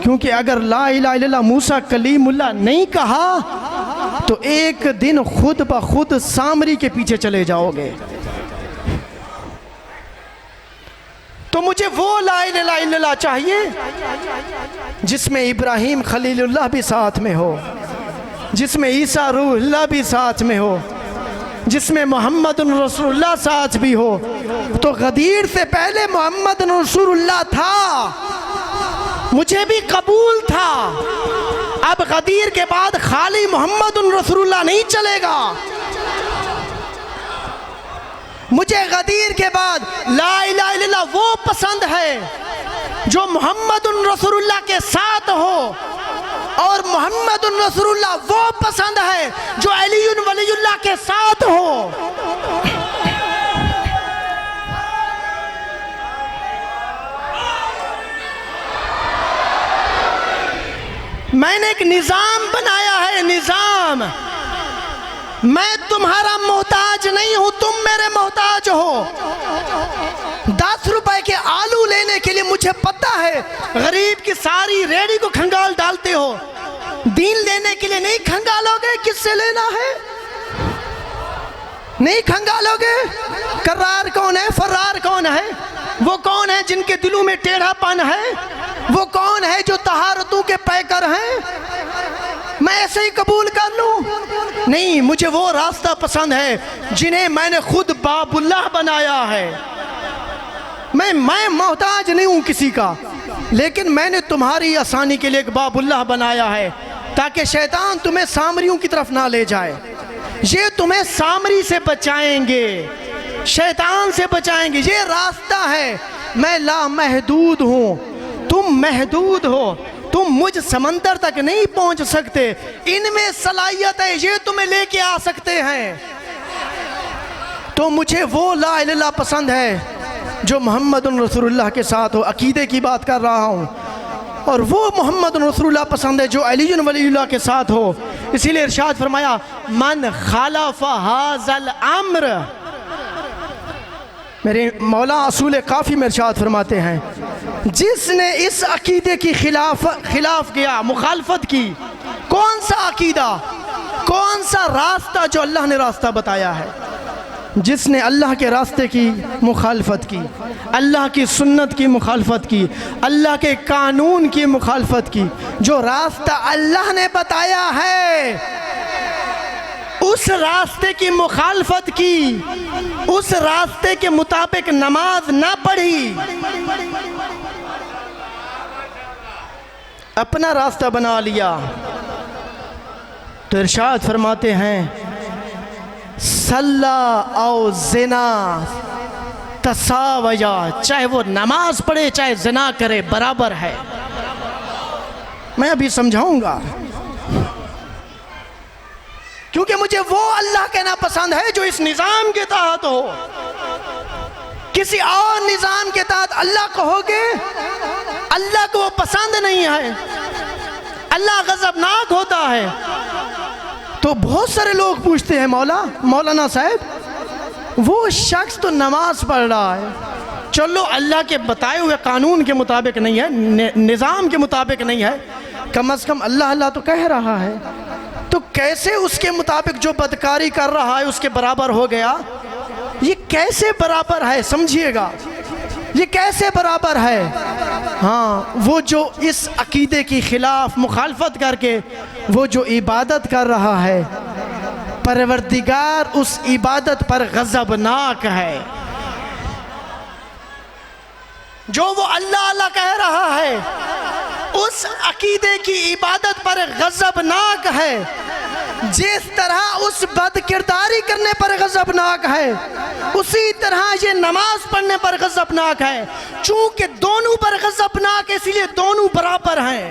क्योंकि अगर ला इलाहा इल्लल्लाह मूसा कलीमुल्लाह नहीं कहा तो एक दिन खुद ब खुद सामरी के पीछे चले जाओगे। तो मुझे वो ला इलाहा इल्लल्लाह चाहिए जिसमें इब्राहीम खलीलुल्लाह भी साथ में हो, जिसमें ईसा रूहुल्लाह भी साथ में हो, जिसमें मोहम्मद रसूलुल्लाह साथ भी हो। तो गदीर से पहले मोहम्मद रसूलुल्लाह था, मुझे भी कबूल था। अब गदीर के बाद खाली मोहम्मद रसूलुल्लाह नहीं चलेगा, मुझे गदीर के बाद ला इलाहा इल्लल्लाह वो पसंद है जो मोहम्मद रसूलुल्लाह के साथ हो, और मोहम्मद रसूलुल्लाह वो पसंद है जो अली वलीउल्लाह के साथ हो। मैंने एक निज़ाम बनाया है, निज़ाम। मैं तुम्हारा मोहताज नहीं हूं, तुम मेरे मोहताज हो। 10 रुपए के आलू लेने के लिए मुझे पता है गरीब की सारी रेडी को खंगाल डालते हो, दीन लेने के लिए नहीं खंगालोगे। किससे लेना है? नहीं खंगालोगे। करार कौन है? फरार कौन है? वो कौन है जिनके दिलों में टेढ़ापन है? वो कौन है जो तहारतों के पैकर हैं? मैं ऐसे ही कबूल कर लूं? नहीं, मुझे वो रास्ता पसंद है जिन्हें मैंने खुद बाबुल्लाह बनाया है। मैं मोहताज नहीं हूँ किसी का, लेकिन मैंने तुम्हारी आसानी के लिए एक बाबुल्लाह बनाया है ताकि शैतान तुम्हें सामरियों की तरफ ना ले जाए। ये तुम्हें सामरी से बचाएंगे, शैतान से बचाएंगे। ये रास्ता है। मैं लामहदूद हूँ, तुम महदूद हो, तुम मुझ समंदर तक नहीं पहुंच सकते। इनमें सलाहियत है, ये तुम्हें लेके आ सकते हैं। तो मुझे वो ला इलाहा इल्लल्लाह पसंद है जो मोहम्मद रसूलुल्लाह के साथ हो। अकीदे की बात कर रहा हूँ। और वो मोहम्मद रसूलुल्लाह पसंद है जो अली वलीउल्लाह के साथ हो। इसीलिए इरशाद फरमाया, मन खालफ हाज़ल अम्र। मेरे मौला असूल काफ़ी में इरशाद फरमाते हैं, जिसने इस अकीदे की खिलाफ किया, मुखालफत की। कौन सा अकीदा, कौन सा रास्ता जो अल्लाह ने रास्ता बताया है? जिसने अल्लाह के रास्ते की मुखालफत की, अल्लाह की सुन्नत की मुखालफत की, अल्लाह के कानून की मुखालफत की। जो रास्ता अल्लाह ने बताया है उस रास्ते की मुखालफत की, उस रास्ते के मुताबिक नमाज ना पढ़ी, अपना रास्ता बना लिया, तो इरशाद फरमाते हैं, सल्ला औ ज़िना तसावया। चाहे वो नमाज पढ़े चाहे ज़िना करे, बराबर है। मैं अभी समझाऊंगा, क्योंकि मुझे वो अल्लाह कहना पसंद है जो इस निज़ाम के तहत हो। किसी और निज़ाम के तहत अल्लाह कहोगे, अल्लाह को वो पसंद नहीं है, अल्लाह गज़बनाक होता है। तो बहुत सारे लोग पूछते हैं, मौलाना साहब, वो शख्स तो नमाज पढ़ रहा है, चलो अल्लाह के बताए हुए कानून के मुताबिक नहीं है, निज़ाम के मुताबिक नहीं है, कम से कम अल्लाह अल्लाह तो कह रहा है, तो कैसे उसके मुताबिक जो बदकारी कर रहा है उसके बराबर हो गया? ये कैसे बराबर है? समझिएगा, ये कैसे बराबर है? हाँ, वो जो इस अकीदे की खिलाफ मुखालफत करके वो जो इबादत कर रहा है, परवरदिगार उस इबादत पर गज़बनाक है। जो वो अल्लाह अल्लाह कह रहा है उस अकीदे की इबादत पर गज़बनाक है। जिस तरह उस बदकिरदारी करने पर गज़बनाक है, उसी तरह ये नमाज पढ़ने पर गज़बनाक है। चूंकि दोनों पर गज़बनाक है, इसलिए दोनों बराबर हैं,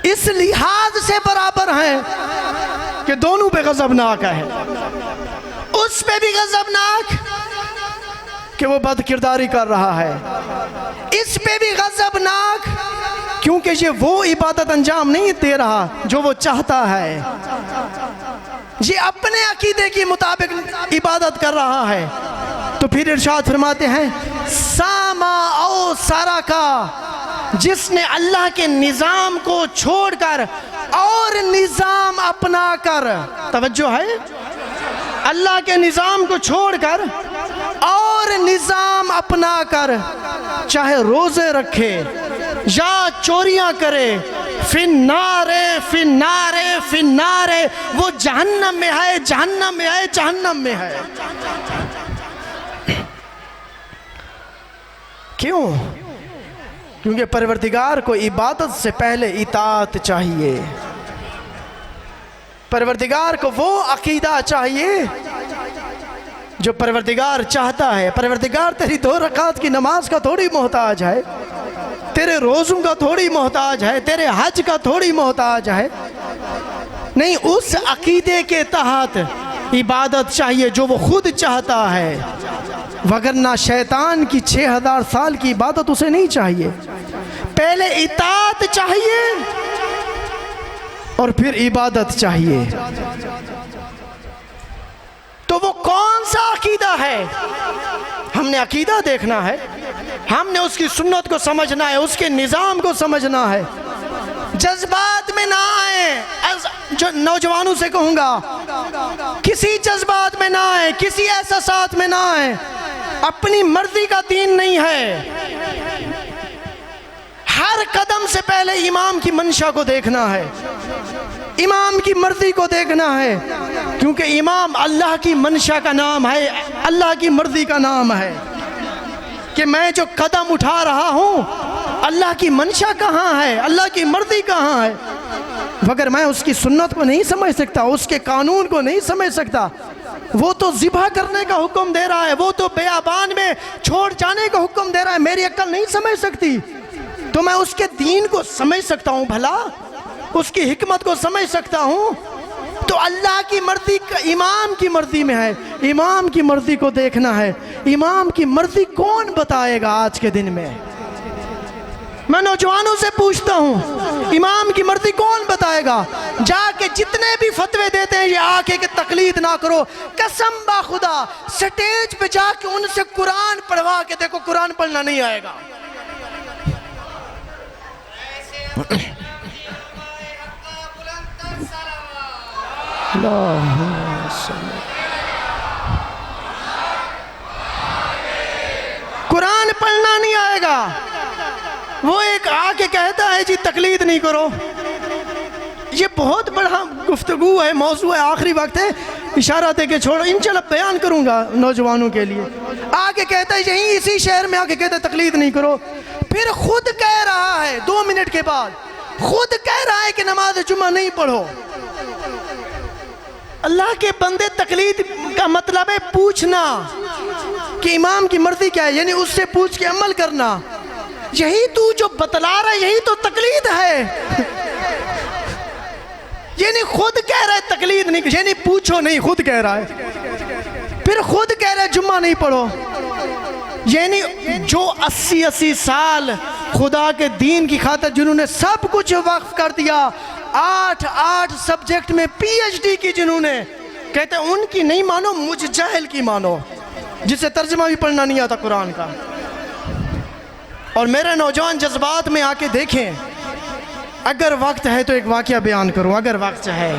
इस लिहाज से बराबर हैं कि दोनों पे गज़बनाक है। उस पे भी गज़बनाक कि वो बदकिरदारी कर रहा है, इस पे भी गज़बनाक क्योंकि ये वो इबादत अंजाम नहीं दे रहा जो वो चाहता है, ये अपने अकीदे के मुताबिक इबादत कर रहा है। तो फिर इरशाद फरमाते हैं, सामा औ सारा का, जिसने अल्लाह के निज़ाम को छोड़कर और निज़ाम अपना कर, तवज्जो है, अल्लाह के निज़ाम को छोड़कर और निज़ाम अपना कर, चाहे रोज़े रखे या चोरियां करे, फिन्नारे फिन्नारे फिन्नारे, वो जहन्नम में है, जहन्नम में है, जहन्नम में है। क्यों? क्योंकि परवरदिगार को इबादत से पहले इताअत चाहिए, परवरदिगार को वो अकीदा चाहिए जो परवरदिगार चाहता है। परवरदिगार तेरी 2 रकात की नमाज का थोड़ी मोहताज है, तेरे रोज़ों का थोड़ी मोहताज है, तेरे हज का थोड़ी मोहताज है। नहीं, उस अकीदे के तहत इबादत चाहिए जो वो खुद चाहता है, वगरना शैतान की 6000 साल की इबादत उसे नहीं चाहिए। पहले इताअत चाहिए और फिर इबादत चाहिए। तो वो कौन सा अकीदा है? हमने अकीदा देखना है, हमने उसकी सुन्नत को समझना है, उसके निज़ाम को समझना है। जज्बात में ना आए, जो नौजवानों से कहूँगा, किसी जज्बात में ना आए, किसी एहसासात में ना आए। अपनी मर्जी का दीन नहीं है। हर कदम से पहले इमाम की मंशा को देखना है। इमाम की मर्ज़ी को देखना है, क्योंकि इमाम अल्लाह की मंशा का नाम है, अल्लाह की मर्ज़ी का नाम है कि मैं जो कदम उठा रहा हूँ अल्लाह की मंशा कहाँ है, अल्लाह की मर्ज़ी कहाँ है। अगर मैं उसकी सुन्नत को नहीं समझ सकता, उसके कानून को नहीं समझ सकता, वो तो ज़िबा करने का हुक्म दे रहा है, वो तो बेआबान में छोड़ जाने का हुक्म दे रहा है, मेरी अक्ल नहीं समझ सकती, तो मैं उसके दीन को समझ सकता हूँ भला, उसकी हिकमत को समझ सकता हूँ। तो अल्लाह की मर्ज़ी इमाम की मर्ज़ी में है, इमाम की मर्ज़ी को देखना है। इमाम की मर्ज़ी कौन बताएगा आज के दिन में? मैं नौजवानों से पूछता हूँ, इमाम की मर्ज़ी कौन बताएगा? जाके जितने भी फतवे देते हैं ये आके के तकलीद ना करो, कसम बा खुदा स्टेज पे जाके उनसे कुरान पढ़वा के देखो, कुरान पढ़ना नहीं आएगा। कुरान पढ़ना नहीं आएगा। वो एक आके कहता है जी तकलीद नहीं करो। ये बहुत बड़ा गुफ्तगू है, मौजू है, आखिरी वक्त है, इशारा दे के छोड़ो, इंशाल्लाह बयान करूंगा नौजवानों के लिए। आके कहता है यहीं इसी शहर में आके कहता है तकलीद नहीं करो, फिर खुद कह रहा है 2 मिनट के बाद खुद कह रहा है कि नमाज जुम्मा नहीं पढ़ो। अल्लाह के बंदे, तकलीद का मतलब है पूछना कि इमाम की मर्जी क्या है, यानी उससे पूछ के अमल करना। यही तू जो बतला रहा है यही तो तकलीद है। यानी खुद कह रहा है तकलीद नहीं, यानी पूछो नहीं, खुद कह रहा है, फिर खुद कह रहा है जुम्मा नहीं पढ़ो। यानी जो 80-80 साल खुदा के दीन की खातिर जिन्होंने सब कुछ वक्फ कर दिया, 8 सब्जेक्ट में PhD की जिन्होंने, कहते हैं उनकी नहीं मानो, मुझ जाहिल की मानो जिसे तर्जमा भी पढ़ना नहीं आता कुरान का। और मेरे नौजवान जज्बात में आके देखें, अगर वक्त है तो एक वाक़या बयान करूं, अगर वक्त है।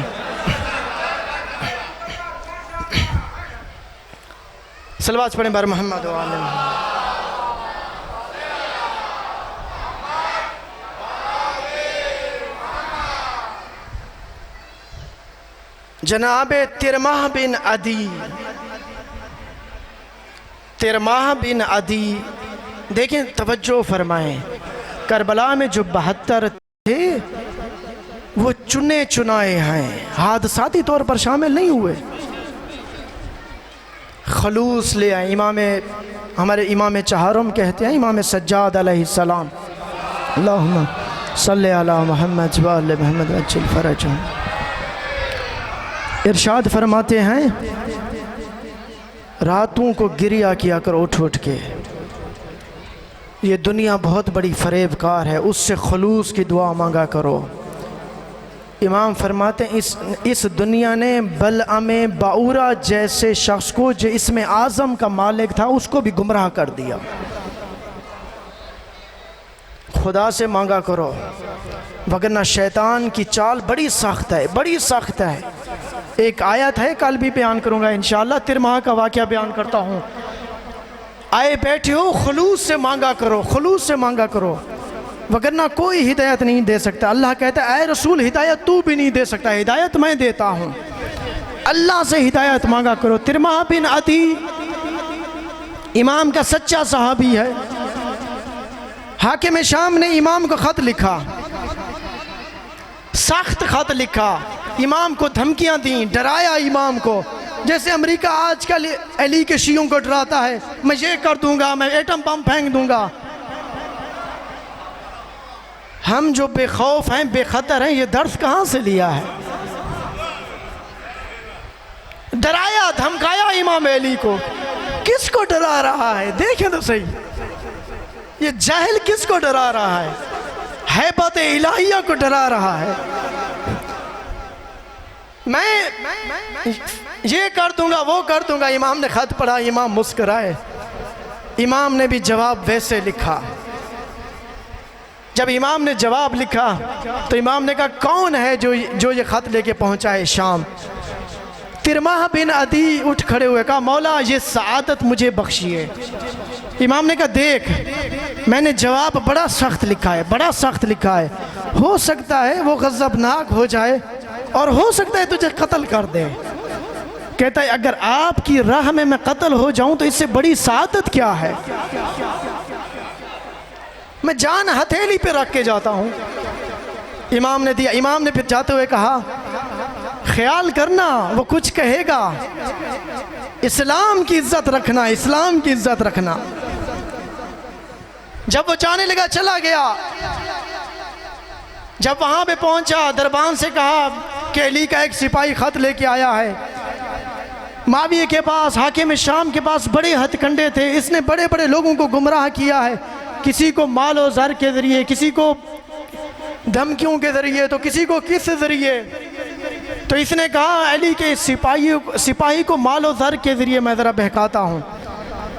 सलवात पढ़ें बर मोहम्मद व आले मोहम्मद। जनाब तिरमाह बिन अदी, तिरमाह बिन अदी, देखें तवज्जो फरमाएं, करबला में जो 72 थे वो चुने चुनाए हैं, हादसाती तौर पर शामिल नहीं हुए। खलूस ले आए। हमारे इमाम चहारम कहते हैं, इमाम सज्जाद अलैहिस्सलाम, अल्लाहुम्मा सल्ली अला मुहम्मद व आले मुहम्मद वज्जिल फरजहुम, इरशाद फरमाते हैं, रातों को गिरिया किया कर उठ उठ के, ये दुनिया बहुत बड़ी फरेबकार है, उससे खलूस की दुआ मांगा करो। इमाम फरमाते हैं इस दुनिया ने बलअमे बाऊरा जैसे शख्स को जो इसमें आज़म का मालिक था उसको भी गुमराह कर दिया। खुदा से मांगा करो, वगरना शैतान की चाल बड़ी सख्त है, बड़ी सख्त है। एक आयत है, कल भी बयान करूँगा इंशाअल्लाह, तिरमाह का वाक़या बयान करता हूँ। आए बैठे हो, खुलूस से मांगा करो, खुलूस से मांगा करो, वगरना कोई हिदायत नहीं दे सकता। अल्लाह कहता है, ऐ रसूल हिदायत तू भी नहीं दे सकता, हिदायत मैं देता हूँ। अल्लाह से हिदायत मांगा करो। तिरमाह बिन अदी इमाम का सच्चा सहाबी है। हाकिम शाम ने इमाम को ख़त लिखा, सख्त ख़त लिखा, इमाम को धमकियाँ दी, डराया इमाम को, जैसे अमेरिका आजकल अली के शियों को डराता है, मैं ये कर दूंगा, मैं एटम बम फेंक दूंगा। हम जो बेखौफ हैं, बेखतर हैं, ये दर्द कहाँ से लिया है? डराया धमकाया इमाम अली को। किसको डरा रहा है? देखें तो सही, ये जाहिल किसको डरा रहा है? हैबत इलाहिया को डरा रहा है। मैं ये कर दूंगा, वो कर दूंगा। इमाम ने खत पढ़ा, इमाम मुस्कुराए। इमाम ने भी जवाब वैसे लिखा। जब इमाम ने जवाब लिखा तो इमाम ने कहा, कौन है जो ये खत लेके पहुंचा है शाम? तिरमाह बिन अदी उठ खड़े हुए, कहा, मौला ये सआदत मुझे बख्शिए। इमाम ने कहा, देख मैंने जवाब बड़ा सख्त लिखा है, बड़ा सख्त लिखा है, हो सकता है वो गज़बनाक हो जाए, और हो सकता है तुझे कत्ल कर दे। कहता है अगर आपकी राह में मैं कत्ल हो जाऊं तो इससे बड़ी सादत क्या है। मैं जान हथेली पे रख के जाता हूं। इमाम ने दिया। इमाम ने फिर जाते हुए कहा ख्याल करना वो कुछ कहेगा, इस्लाम की इज्जत रखना, इस्लाम की इज्जत रखना। जब वो जाने लगा चला गया। जब वहां पे पहुंचा दरबान से कहा कि अली का एक सिपाही खत लेके आया है। माविया के पास, हाकिम शाम के पास बड़े हथकंडे थे। इसने बड़े बड़े लोगों को गुमराह किया है, किसी को मालो ज़र के ज़रिए, किसी को धमकियों के ज़रिए, तो किसी को किस ज़रिए। तो इसने कहा अली के सिपाही को मालो ज़र के ज़रिए मैं ज़रा बहकाता हूँ।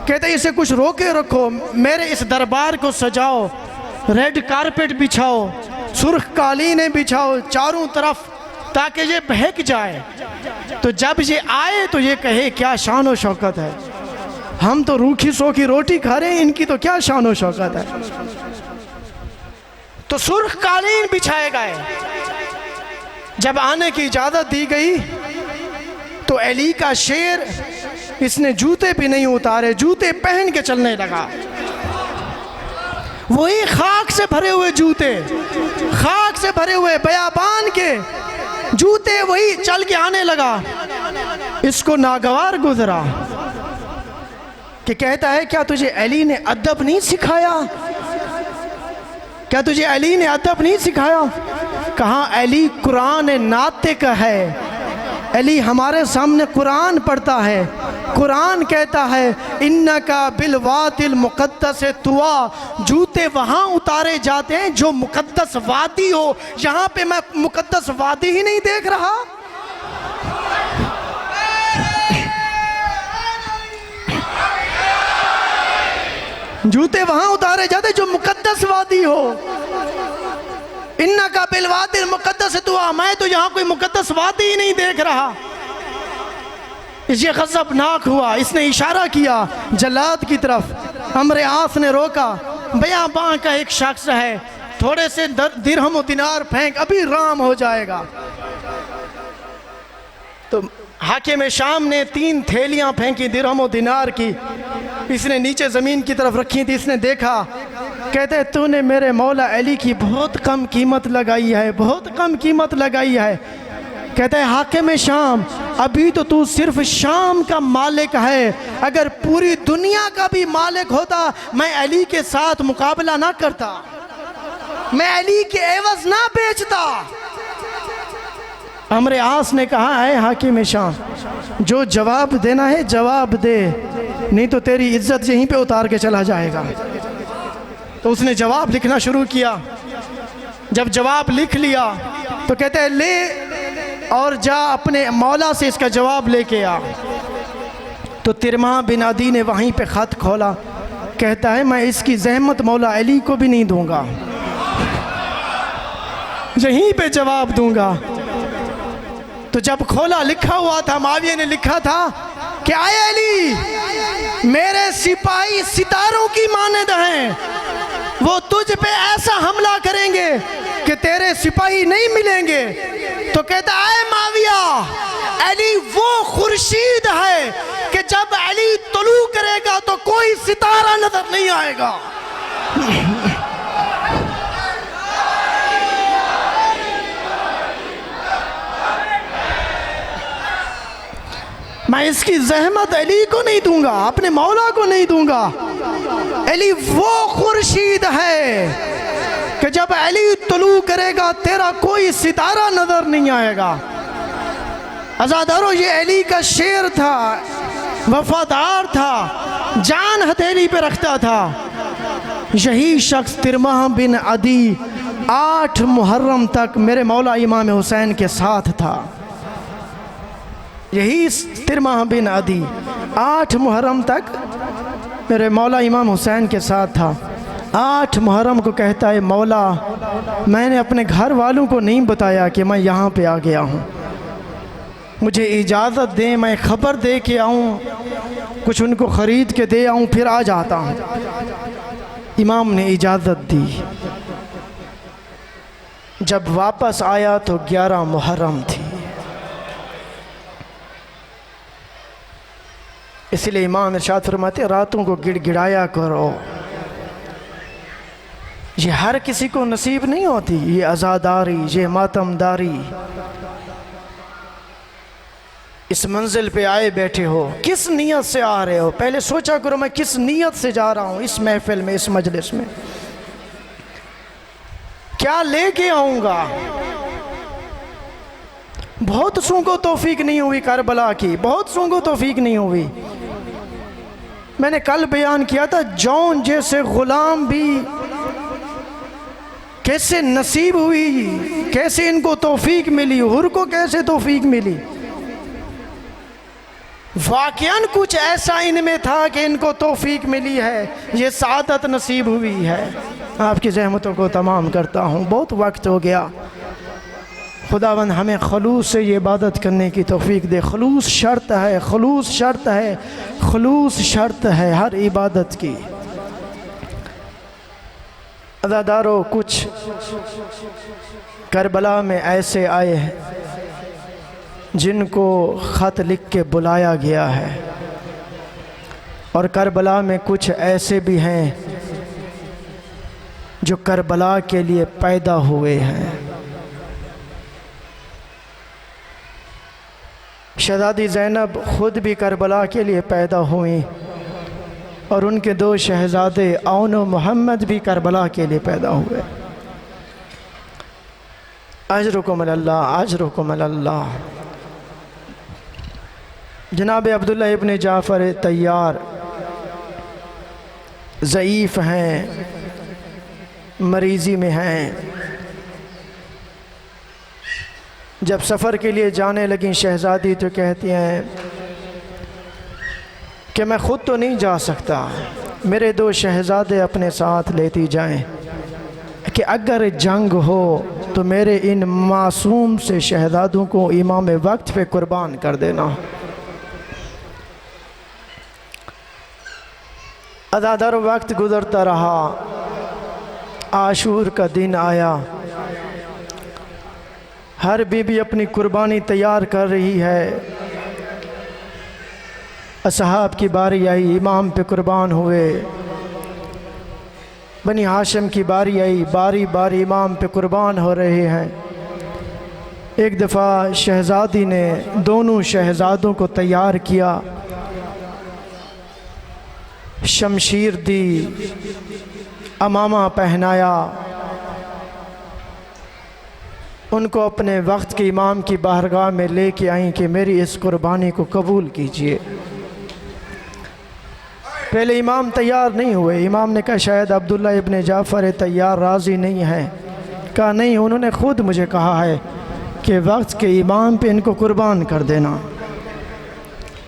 कहते इसे कुछ रोके रखो, मेरे इस दरबार को सजाओ, रेड कारपेट बिछाओ, सुर्ख कालीनें बिछाओ चारों तरफ, ताकि ये बहक जाए। तो जब ये आए तो ये कहे क्या शान व शौकत है, हम तो रूखी सूखी रोटी खा रहे हैं, इनकी तो क्या शान व शौकत है। तो सुर्ख कालीन बिछाए गए। जब आने की इजाज़त दी गई तो अली का शेर, इसने जूते भी नहीं उतारे, जूते पहन के चलने लगा। वही खाक से भरे हुए जूते, खाक से भरे हुए बयाबान के जूते, वही चल के आने लगा। इसको नागवार गुजरा कि कहता है क्या तुझे अली ने अदब नहीं सिखाया, क्या तुझे अली ने अदब नहीं सिखाया। कहा अली कुरान नातिक है, अली हमारे सामने कुरान पढ़ता है। कुरान कहता है इन्नका बिलवादिल मुक़द्दस तुआ, जूते वहाँ उतारे जाते हैं जो मुक़द्दस वादी हो। यहाँ पे मैं मुक़द्दस वादी ही नहीं देख रहा। जूते वहाँ उतारे जाते जो मुक़द्दस वादी हो। इन्नका बिलवादिल मुक़द्दस तुआ, मैं तो यहाँ कोई मुक़द्दस वादी ही नहीं देख रहा। ये गज़बनाक हुआ। इसने इशारा किया जल्लाद की तरफ। अमरे आस ने रोका। बयाबां का एक शख्स है, थोड़े से दिरहम और दिनार फेंक, अभी राम हो जाएगा। तो हाकिम शाम ने 3 थैलियां फेंकी दिरहम और दिनार की। इसने नीचे ज़मीन की तरफ रखी थी। इसने देखा, कहते तूने मेरे मौला अली की बहुत कम कीमत लगाई है, बहुत कम कीमत लगाई है। कहता है हाकिम शाम, अभी तो तू सिर्फ शाम का मालिक है, अगर पूरी दुनिया का भी मालिक होता मैं अली के साथ मुकाबला ना करता, मैं अली के एवज ना बेचता। अमरे आस ने कहा है हाकिम शाम, जो जवाब देना है जवाब दे, नहीं तो तेरी इज्जत यहीं पे उतार के चला जाएगा। तो उसने जवाब लिखना शुरू किया। जब जवाब लिख लिया तो कहते हैं ले और जा अपने मौला से इसका जवाब लेके आ। तो तिरमा बिन अदी ने वहीं पे ख़त खोला। कहता है मैं इसकी ज़हमत मौला अली को भी नहीं दूंगा, यहीं पे जवाब दूंगा। तो जब खोला, लिखा हुआ था, माविया ने लिखा था कि आए अली, मेरे सिपाही सितारों की मानद हैं, वो तुझ पे ऐसा हमला करेंगे कि तेरे सिपाही नहीं मिलेंगे। तो कहता है माविया, अली वो खुर्शीद है कि जब अली तुलू करेगा तो कोई सितारा नजर नहीं आएगा। मैं इसकी ज़हमत अली को नहीं दूंगा, अपने मौला को नहीं दूंगा। अली वो खुर्शीद है कि जब अली तुलू करेगा तेरा कोई सितारा नजर नहीं आएगा। अज़ादारों, ये अली का शेर था, वफादार था, जान हथेली पे रखता था। यही शख्स तिरमा बिन अदी 8 मुहर्रम तक मेरे मौला इमाम हुसैन के साथ था। यही तिरमा बिन अदी 8 मुहर्रम तक मेरे मौला इमाम हुसैन के साथ था। 8 मुहर्रम को कहता है मौला, मैंने अपने घर वालों को नहीं बताया कि मैं यहाँ पे आ गया हूँ, मुझे इजाज़त दें, मैं ख़बर दे के आऊँ, कुछ उनको ख़रीद के दे आऊँ, फिर आ जाता हूँ। इमाम ने इजाज़त दी। जब वापस आया तो 11 मुहर्रम थी। इसलिए इमाम इरशाद फरमाते रातों को गिड़गिड़ाया करो। ये हर किसी को नसीब नहीं होती, ये आज़ादारी, ये मातमदारी। इस मंजिल पे आए बैठे हो, किस नीयत से आ रहे हो? पहले सोचा करो मैं किस नीयत से जा रहा हूँ इस महफिल में, इस मजलिस में, क्या लेके आऊँगा। बहुत सू को तौफीक नहीं हुई करबला की, बहुत सू को तौफीक नहीं हुई। मैंने कल बयान किया था जौन जैसे गुलाम भी कैसे नसीब हुई, कैसे इनको तौफीक मिली, हुर को कैसे तौफीक मिली। वाकयान कुछ ऐसा इनमें था कि इनको तौफीक मिली है, ये सादत नसीब हुई है। आपकी ज़हमतों को तमाम करता हूँ, बहुत वक्त हो गया। खुदावंद हमें खलूस से ये इबादत करने की तौफीक दे। खलूस शर्त है, खलूस शर्त है, खलूस शर्त है हर इबादत की। अज़ादारों, कुछ करबला में ऐसे आए हैं जिनको ख़त लिख के बुलाया गया है, और करबला में कुछ ऐसे भी हैं जो करबला के लिए पैदा हुए हैं। शहज़ादी ज़ैनब ख़ुद भी करबला के लिए पैदा हुई, और उनके दो शहज़ादे औन और मोहम्मद भी करबला के लिए पैदा हुए। अजरुकुम अल्लाह, अजरुकुम अल्लाह। जनाब अब्दुल्ला इब्न जाफ़र तैयार ज़ईफ़ हैं, मरीज़ी में हैं। जब सफ़र के लिए जाने लगी शहज़ादी तो कहती हैं कि मैं ख़ुद तो नहीं जा सकता, मेरे दो शहज़ादे अपने साथ लेती जाएं, कि अगर जंग हो तो मेरे इन मासूम से शहज़ादों को इमाम वक्त पे कुर्बान कर देना। अज़ादार वक्त गुज़रता रहा, आशूर का दिन आया, हर बीबी अपनी कुर्बानी तैयार कर रही है। असहाब की बारी आई, इमाम पे कुर्बान हुए। बनी हाशिम की बारी आई, बारी बारी इमाम पे कुर्बान हो रहे हैं। एक दफ़ा शहज़ादी ने दोनों शहज़ादों को तैयार किया, शमशीर दी, अमामा पहनाया, उनको अपने वक्त के इमाम की बारगाह में लेके आई कि मेरी इस कुर्बानी को कबूल कीजिए। पहले इमाम तैयार नहीं हुए। इमाम ने कहा शायद अब्दुल्ला इब्न जाफ़र तैयार राज़ी नहीं है। कहा नहीं, उन्होंने ख़ुद मुझे कहा है कि वक्त के इमाम पे इनको कुर्बान कर देना।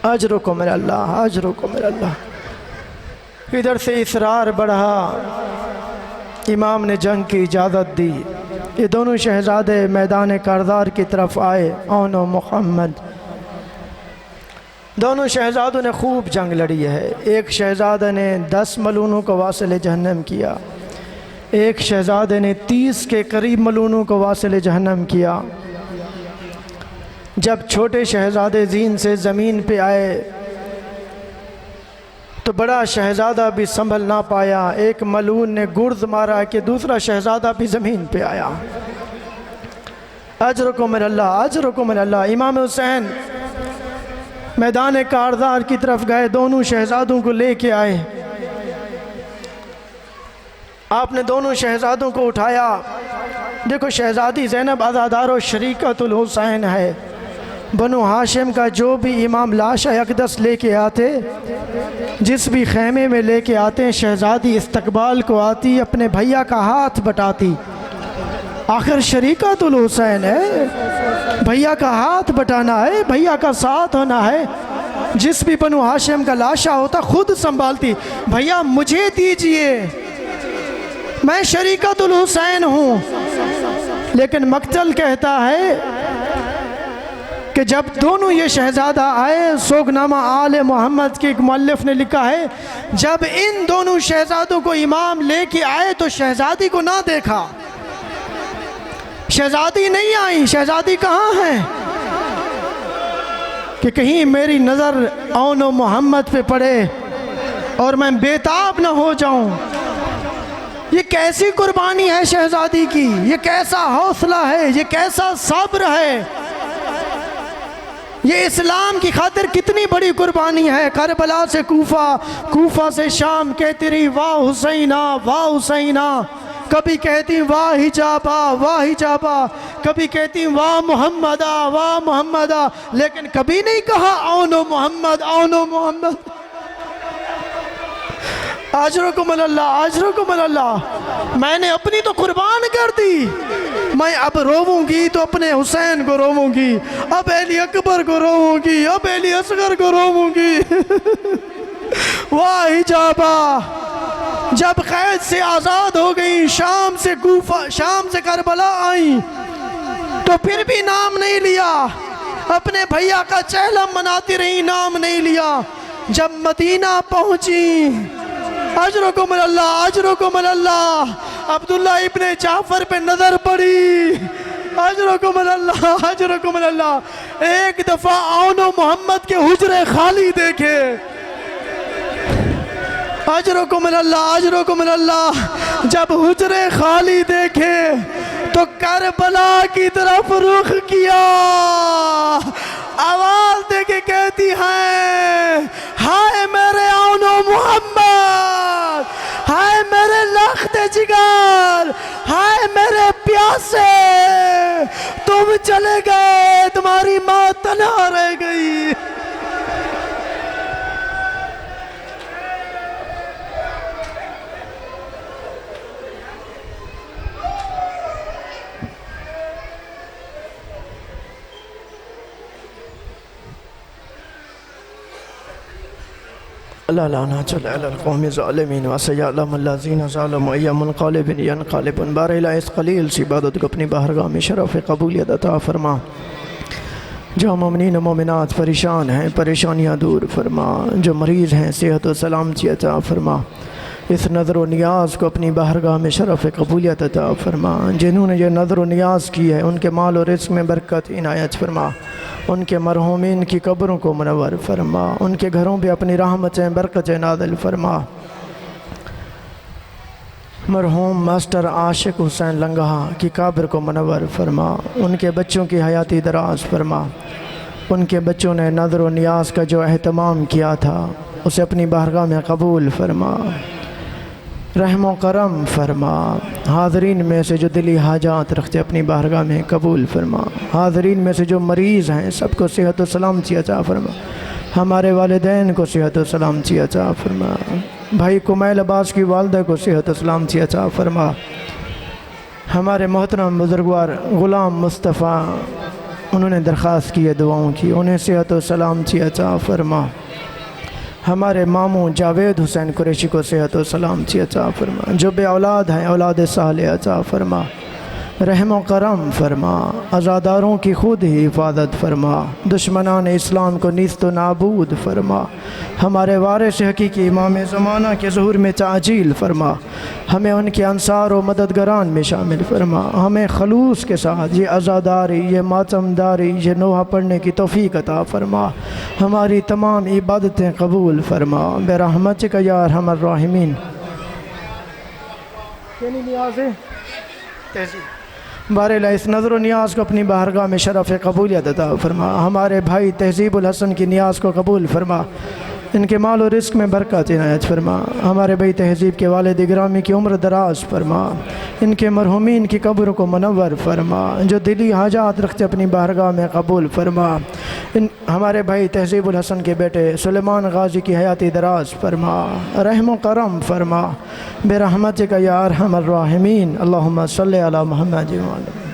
अजरुकुम अल्लाह, अजरुकुम अल्लाह। इधर से इसरार बढ़ा, इमाम ने जंग की इजाज़त दी। ये दोनों शहज़ादे मैदान कारज़ार की तरफ आए, औन और मोहम्मद। दोनों शहज़ादों ने खूब जंग लड़ी है। एक शहज़ादे ने 10 मलूनों को वासिल जहन्नम किया, एक शहज़ादे ने 30 के करीब मलूनों को वासिल जहन्नम किया। जब छोटे शहज़ादे ज़ीन से ज़मीन पे आए तो बड़ा शहज़ादा भी संभल ना पाया, एक मलून ने गुर्द मारा कि दूसरा शहज़ादा भी ज़मीन पे आया। अजरुकुम अल्लाह, अजरुकुम अल्लाह। इमाम हुसैन मैदान कारज़ार की तरफ गए, दोनों शहज़ादों को लेके आए। आपने दोनों शहज़ादों को उठाया। देखो शहज़ादी ज़ैनब अज़ादारो शरीकतुल हुसैन है। बनु हाशिम का जो भी इमाम लाश अक़दस लेके आते, जिस भी खेमे में लेके आते हैं, शहज़ादी इस्तकबाल को आती, अपने भैया का हाथ बटाती। आखिर शरीकतुल हुसैन है, भैया का हाथ बटाना है, भैया का साथ होना है। जिस भी बनु हाशिम का लाशा होता खुद संभालती, भैया मुझे दीजिए, मैं शरीकतुल हुसैन हूँ। लेकिन मक्तल कहता है कि जब दोनों ये शहज़ादा आए, सोगनामा आले मोहम्मद के एक मुअल्लिफ ने लिखा है, जब इन दोनों शहज़ादों को इमाम लेके आए तो शहज़ादी को ना देखा, शहज़ादी नहीं आई। शहज़ादी कहाँ है? कि कहीं मेरी नज़र औन मोहम्मद पे पड़े और मैं बेताब न हो जाऊं। ये कैसी कुर्बानी है शहजादी की, ये कैसा हौसला है, ये कैसा सब्र है, ये इस्लाम की खातिर कितनी बड़ी कुर्बानी है। करबला से कूफा, कूफा से शाम कहती रही वाह हुसैना वाह हुसैना, कभी कहती वाह हिजाबा वाह हिजाबा, कभी कहती वाह मोहम्मदा वाह मोहम्मदा, लेकिन कभी नहीं कहा औनो मोहम्मद औनो मोहम्मद। अजरकुमुल अल्लाह अजरकुमुल अल्लाह। मैंने अपनी तो कुर्बान कर दी, मैं अब रोऊंगी तो अपने हुसैन को रोऊंगी, अब अली अकबर को रोऊंगी, अब अली असगर को रोऊंगी। वाह हिजाबा जब कैद से आज़ाद हो गई, शाम से कूफा शाम से करबला आई, तो फिर भी नाम नहीं लिया, अपने भैया का चेहरा मनाती रही, नाम नहीं लिया। जब मदीना पहुंची, अजरकुमुल अल्लाह अजरकुमुल अल्लाह, अब्दुल्ला इब्ने जाफर पे नजर पड़ी, अजरकुमुल अल्लाह अजरकुमुल अल्लाह। एक दफा औनो मोहम्मद के हुजरे खाली देखे, अजरकुमुल अल्लाह अजरकुमुल अल्लाह। जब हुजरे खाली देखे तो करबला की तरफ रुख किया, आवाज देके कहती है हाय मेरे औनो मोहम्मद, हाय मेरे लख्त जिगर, हाय मेरे प्यासे, तुम चले गए, तुम्हारी माँ तन्हा रह गई। अल्लाह लानतुल अलल कौमि ज़ालिमीन व सयअलमुल्लज़ीना ज़लमू अय्या मुनक़लिबिन यनक़लिबून। बारिला इस क़लील सी इबादत को अपनी बारगाह में शरफ़ क़बूलियत अता फ़रमा। जो मोमिनीन मोमिनात परेशान हैं परेशानियाँ दूर फरमा, जो मरीज़ हैं सेहत व सलामती अता फ़रमा। इस नज़र व नियाज़ को अपनी बारगाह में शरफ़ क़बूलियत अता फ़रमा। जिन्होंने ये नज़र व नियाज़ की है उनके माल और रिज़्क़ में बरकत इनायत फ़रमा, उनके मरहूमीन की कब्रों को मुनव्वर फरमा, उनके घरों पे अपनी रहमतें बरकतें नाज़िल फरमा। मरहूम मास्टर आशिक हुसैन लंगहा की कब्र को मुनव्वर फरमा, उनके बच्चों की हयाती दराज फरमा। उनके बच्चों ने नज़र व नियाज़ का जो एहतमाम किया था उसे अपनी बारगाह में कबूल फरमा, रहम व करम फरमा। हाज़रीन में से जो दिली हाजात रखते अपनी बारगाह में कबूल फरमा। हाज़रीन में से जो मरीज़ हैं सबको सेहत व सलामती अता फरमा। हमारे वालिदैन को सेहत व सलामती अता फरमा। भाई कुमैल अब्बास की वालदा को सेहत व सलामती अता फरमा। हमारे मोहतरम बुज़ुर्गवार ग़ुलाम मुस्तफ़ा, उन्होंने दरख्वास्त की है दुआओं की, उन्हें सेहत व सलामती अता फरमा। हमारे मामू जावेद हुसैन कुरैशी को सेहत व सलामती अता फरमा। जो बे औलाद हैं औलाद साले अता फरमा, रहम व करम फरमा। आज़ादारों की खुद ही हिफाजत फरमा, दुश्मनान इस्लाम को नीस्त व नाबूद फरमा। हमारे वारिस हकीकी इमाम ज़माना के ज़ुहूर में ताजील फरमा, हमें उनके अंसार व मददगारान में शामिल फरमा। हमें खलूस के साथ ये आज़ादारी, ये मातमदारी, ये नोहा पढ़ने की तौफ़ीक़ अता फरमा। हमारी तमाम इबादतें कबूल फरमा बेरहमतिक या अरहमर राहिमीन। बारिला इस नज़र व नियाज़ को अपनी बारगाह में शरफ़ कबूलियत अता फरमा। हमारे भाई तहज़ीबुल हसन की नियाज़ को कबूल फरमा, इनके माल और रिज़्क़ में बरकत इनायत फरमा। हमारे भाई तहज़ीब के वालिद गिरामी की उम्र दराज फरमा, इनके मरहूमीन की कब्र को मुनव्वर फरमा। जो दिली हाजात रखते अपनी बारगाह में कबूल फरमा। हमारे भाई तहज़ीबुल हसन के बेटे सुलेमान गाज़ी की हयाती दराज फरमा, रहम व करम फरमा बेरहमतिक या अरहमर राहिमीन। अल्लाहुम्मा सल्लि अला मुहम्मद व अला